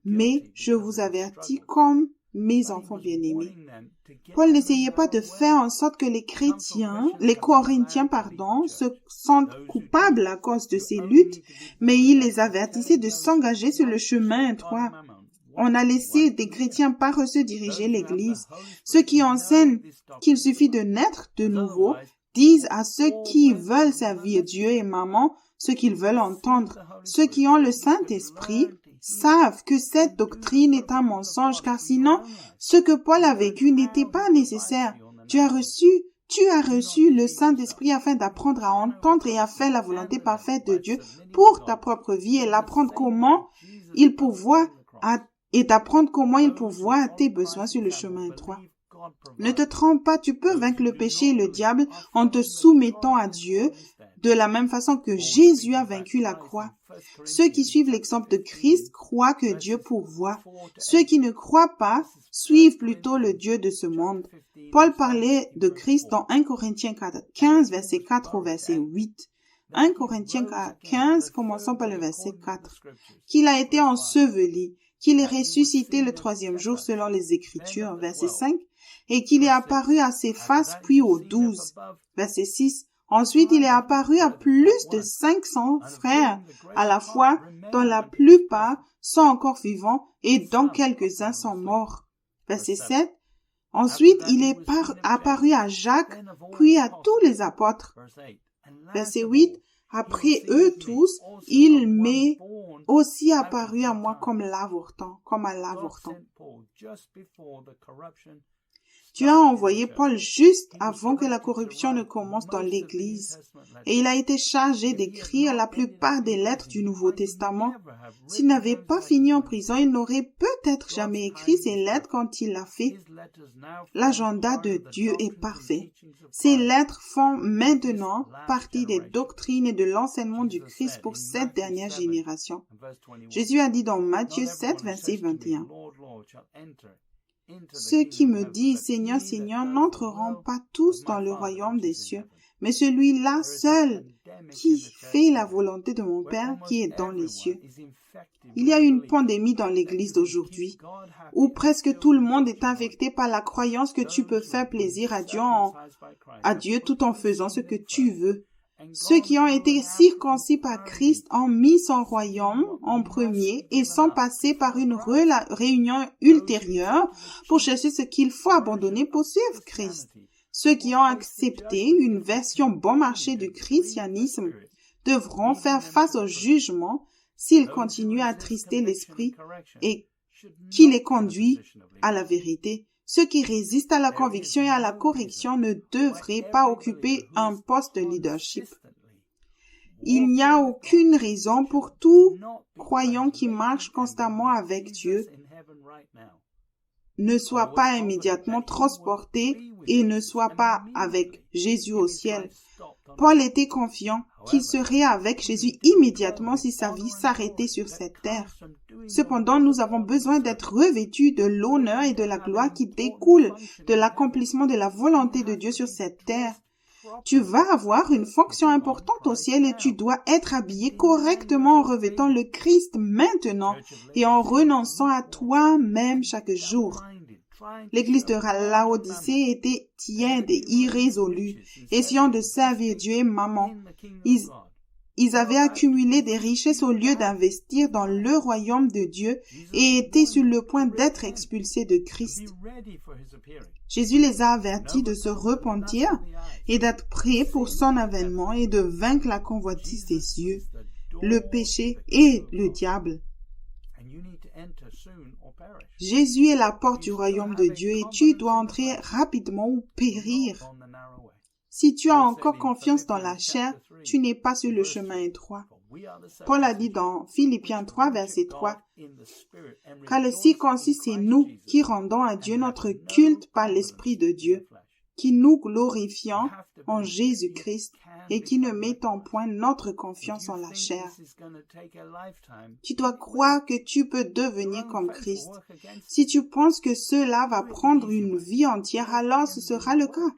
mais je vous avertis comme mes enfants bien-aimés. Paul n'essayait pas de faire en sorte que les Corinthiens, se sentent coupables à cause de ces luttes, mais il les avertissait de s'engager sur le chemin étroit. On a laissé des chrétiens paresseux diriger l'Église. Ceux qui enseignent qu'il suffit de naître de nouveau disent à ceux qui veulent servir Dieu et maman ce qu'ils veulent entendre. Ceux qui ont le Saint-Esprit savent que cette doctrine est un mensonge, car sinon, ce que Paul a vécu n'était pas nécessaire. Tu as reçu le Saint-Esprit afin d'apprendre à entendre et à faire la volonté parfaite de Dieu pour ta propre vie et d'apprendre comment il pourvoit à tes besoins sur le chemin étroit. Ne te trompe pas, tu peux vaincre le péché et le diable en te soumettant à Dieu de la même façon que Jésus a vaincu la croix. Ceux qui suivent l'exemple de Christ croient que Dieu pourvoit. Ceux qui ne croient pas suivent plutôt le Dieu de ce monde. Paul parlait de Christ dans 1 Corinthiens 15, verset 4 au verset 8. 1 Corinthiens 15, commençons par le verset 4. Qu'il a été enseveli, qu'il est ressuscité le troisième jour selon les Écritures, verset 5, et qu'il est apparu à ses faces puis aux 12, verset 6. Ensuite, il est apparu à plus de 500 frères à la fois, dont la plupart sont encore vivants et dont quelques-uns sont morts. Verset 7. Ensuite, il est apparu à Jacques, puis à tous les apôtres. Verset 8. Après eux tous, il m'est aussi apparu à moi comme à l'avorton. Dieu a envoyé Paul juste avant que la corruption ne commence dans l'Église, et il a été chargé d'écrire la plupart des lettres du Nouveau Testament. S'il n'avait pas fini en prison, il n'aurait peut-être jamais écrit ces lettres quand il l'a fait. L'agenda de Dieu est parfait. Ces lettres font maintenant partie des doctrines et de l'enseignement du Christ pour cette dernière génération. Jésus a dit dans Matthieu 7, verset 21. Ceux qui me disent « Seigneur, Seigneur » n'entreront pas tous dans le royaume des cieux, mais celui-là seul qui fait la volonté de mon Père qui est dans les cieux. Il y a une pandémie dans l'Église d'aujourd'hui, où presque tout le monde est infecté par la croyance que tu peux faire plaisir à Dieu tout en faisant ce que tu veux. Ceux qui ont été circoncis par Christ ont mis son royaume en premier et sont passés par une réunion ultérieure pour chercher ce qu'il faut abandonner pour suivre Christ. Ceux qui ont accepté une version bon marché du christianisme devront faire face au jugement s'ils continuent à attrister l'esprit et qui les conduit à la vérité. Ceux qui résistent à la conviction et à la correction ne devraient pas occuper un poste de leadership. Il n'y a aucune raison pour tout croyant qui marche constamment avec Dieu ne sois pas immédiatement transporté et ne sois pas avec Jésus au ciel. Paul était confiant qu'il serait avec Jésus immédiatement si sa vie s'arrêtait sur cette terre. Cependant, nous avons besoin d'être revêtus de l'honneur et de la gloire qui découlent de l'accomplissement de la volonté de Dieu sur cette terre. Tu vas avoir une fonction importante au ciel et tu dois être habillé correctement en revêtant le Christ maintenant et en renonçant à toi-même chaque jour. L'église de Laodicée était tiède et irrésolue, essayant de servir Dieu et maman. Ils avaient accumulé des richesses au lieu d'investir dans le royaume de Dieu et étaient sur le point d'être expulsés de Christ. Jésus les a avertis de se repentir et d'être prêts pour son avènement et de vaincre la convoitise des cieux, le péché et le diable. Jésus est la porte du royaume de Dieu et tu dois entrer rapidement ou périr. Si tu as encore confiance dans la chair, tu n'es pas sur le chemin étroit. Paul a dit dans Philippiens 3, verset 3, « Car le circoncis, c'est nous qui rendons à Dieu notre culte par l'Esprit de Dieu, qui nous glorifions en Jésus-Christ et qui ne mettons point notre confiance en la chair. » Tu dois croire que tu peux devenir comme Christ. Si tu penses que cela va prendre une vie entière, alors ce sera le cas.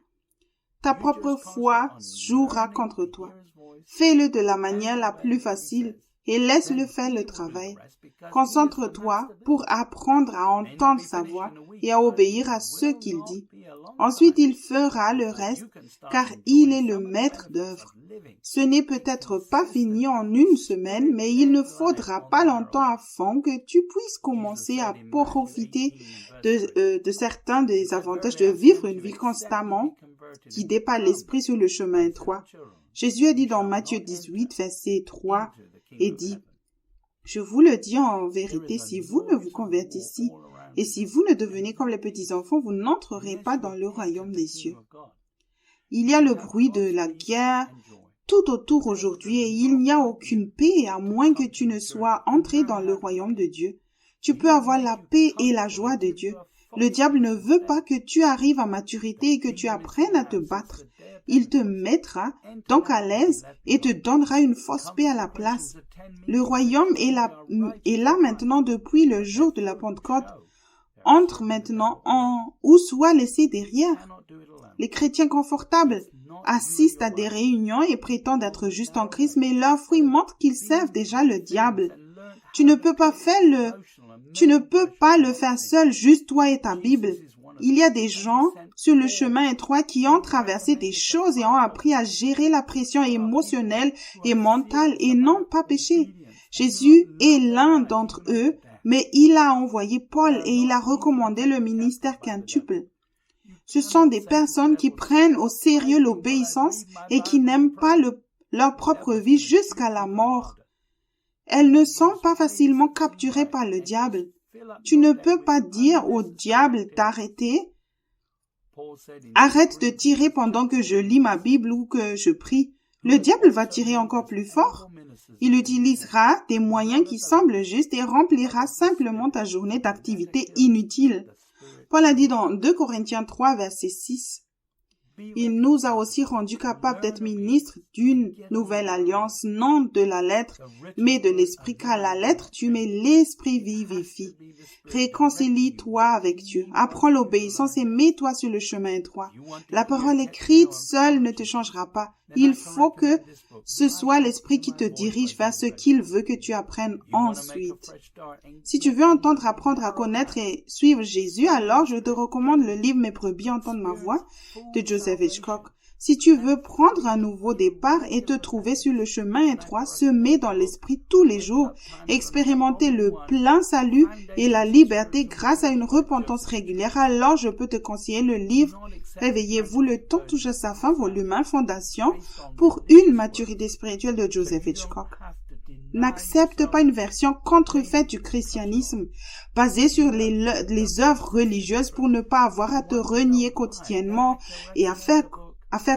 Ta propre foi jouera contre toi. Fais-le de la manière la plus facile et laisse-le faire le travail. Concentre-toi pour apprendre à entendre sa voix et à obéir à ce qu'il dit. Ensuite, il fera le reste, car il est le maître d'œuvre. Ce n'est peut-être pas fini en une semaine, mais il ne faudra pas longtemps afin que tu puisses commencer à profiter de certains des avantages de vivre une vie constamment guidée par l'Esprit sur le chemin étroit. Jésus a dit dans Matthieu 18, verset 3, et dit, « Je vous le dis en vérité, si vous ne vous convertissez et si vous ne devenez comme les petits-enfants, vous n'entrerez pas dans le royaume des cieux. » Il y a le bruit de la guerre tout autour aujourd'hui et il n'y a aucune paix à moins que tu ne sois entré dans le royaume de Dieu. Tu peux avoir la paix et la joie de Dieu. Le diable ne veut pas que tu arrives à maturité et que tu apprennes à te battre. Il te mettra donc à l'aise et te donnera une fausse paix à la place. Le royaume est là maintenant depuis le jour de la Pentecôte. Entre maintenant ou soit laissé derrière. Les chrétiens confortables assistent à des réunions et prétendent être justes en Christ, mais leurs fruits montrent qu'ils servent déjà le diable. Tu ne peux pas le faire seul, juste toi et ta Bible. Il y a des gens sur le chemin étroit qui ont traversé des choses et ont appris à gérer la pression émotionnelle et mentale et n'ont pas péché. Jésus est l'un d'entre eux, mais il a envoyé Paul et il a recommandé le ministère quintuple. Ce sont des personnes qui prennent au sérieux l'obéissance et qui n'aiment pas leur propre vie jusqu'à la mort. Elles ne sont pas facilement capturées par le diable. Tu ne peux pas dire au diable d'arrêter. Arrête de tirer pendant que je lis ma Bible ou que je prie. Le diable va tirer encore plus fort. Il utilisera des moyens qui semblent justes et remplira simplement ta journée d'activités inutiles. Paul a dit dans 2 Corinthiens 3, verset 6, « Il nous a aussi rendus capables d'être ministres d'une nouvelle alliance, non de la lettre, mais de l'esprit, car la lettre tue, mais l'esprit vivifie. Réconcilie-toi avec Dieu, apprends l'obéissance et mets-toi sur le chemin étroit. La parole écrite seule ne te changera pas. Il faut que ce soit l'esprit qui te dirige vers ce qu'il veut que tu apprennes ensuite. Si tu veux entendre, apprendre à connaître et suivre Jésus, alors je te recommande le livre Mes brebis entendent ma voix de Joseph Hitchcock. Si tu veux prendre un nouveau départ et te trouver sur le chemin étroit, semer dans l'esprit tous les jours, expérimenter le plein salut et la liberté grâce à une repentance régulière, alors je peux te conseiller le livre Réveillez-vous, le temps touche à sa fin, volume 1, Fondation pour une maturité spirituelle de Joseph Hitchcock. N'accepte pas une version contrefaite du christianisme basée sur les œuvres religieuses pour ne pas avoir à te renier quotidiennement et à faire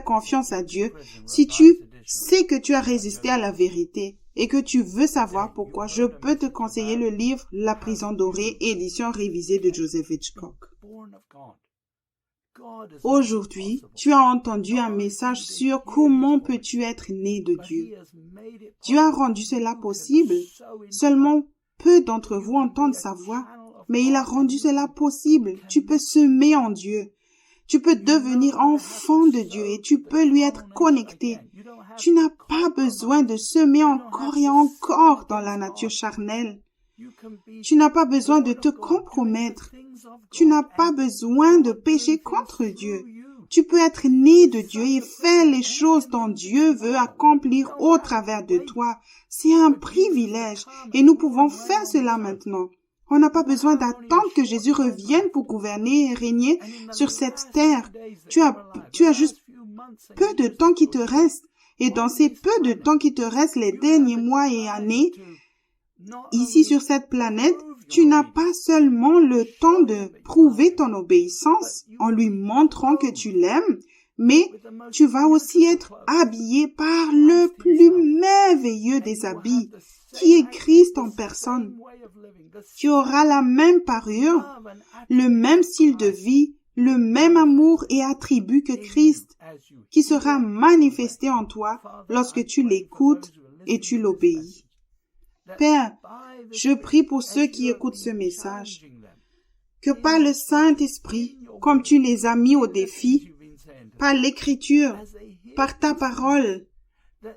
confiance à Dieu. Si tu sais que tu as résisté à la vérité, et que tu veux savoir pourquoi, je peux te conseiller le livre La prison dorée, édition révisée de Joseph Hitchcock. Aujourd'hui, tu as entendu un message sur comment peux-tu être né de Dieu. Dieu a rendu cela possible. Seulement peu d'entre vous entendent sa voix, mais il a rendu cela possible. Tu peux semer en Dieu. Tu peux devenir enfant de Dieu et tu peux lui être connecté. Tu n'as pas besoin de semer encore et encore dans la nature charnelle. Tu n'as pas besoin de te compromettre. Tu n'as pas besoin de pécher contre Dieu. Tu peux être né de Dieu et faire les choses dont Dieu veut accomplir au travers de toi. C'est un privilège et nous pouvons faire cela maintenant. On n'a pas besoin d'attendre que Jésus revienne pour gouverner et régner sur cette terre. Tu as juste peu de temps qui te reste. Et dans ces peu de temps qui te reste, les derniers mois et années, ici sur cette planète, tu n'as pas seulement le temps de prouver ton obéissance en lui montrant que tu l'aimes, mais tu vas aussi être habillé par le plus merveilleux des habits, qui est Christ en personne. Tu auras la même parure, le même style de vie, le même amour et attribut que Christ, qui sera manifesté en toi lorsque tu l'écoutes et tu l'obéis. Père, je prie pour ceux qui écoutent ce message, que par le Saint-Esprit, comme tu les as mis au défi, par l'Écriture, par ta parole,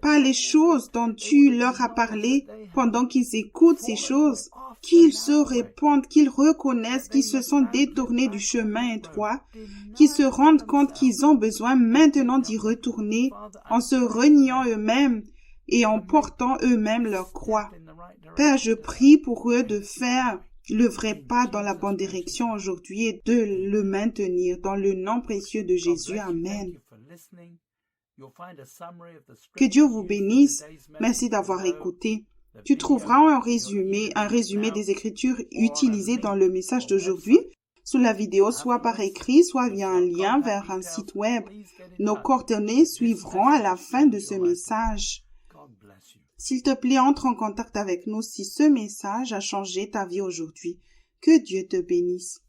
par les choses dont tu leur as parlé pendant qu'ils écoutent ces choses, qu'ils se répondent, qu'ils reconnaissent qu'ils se sont détournés du chemin étroit, qu'ils se rendent compte qu'ils ont besoin maintenant d'y retourner en se reniant eux-mêmes et en portant eux-mêmes leur croix. Père, je prie pour eux de faire le vrai pas dans la bonne direction aujourd'hui et de le maintenir dans le nom précieux de Jésus. Amen. Que Dieu vous bénisse. Merci d'avoir écouté. Tu trouveras un résumé des Écritures utilisées dans le message d'aujourd'hui sous la vidéo, soit par écrit, soit via un lien vers un site web. Nos coordonnées suivront à la fin de ce message. S'il te plaît, entre en contact avec nous si ce message a changé ta vie aujourd'hui. Que Dieu te bénisse.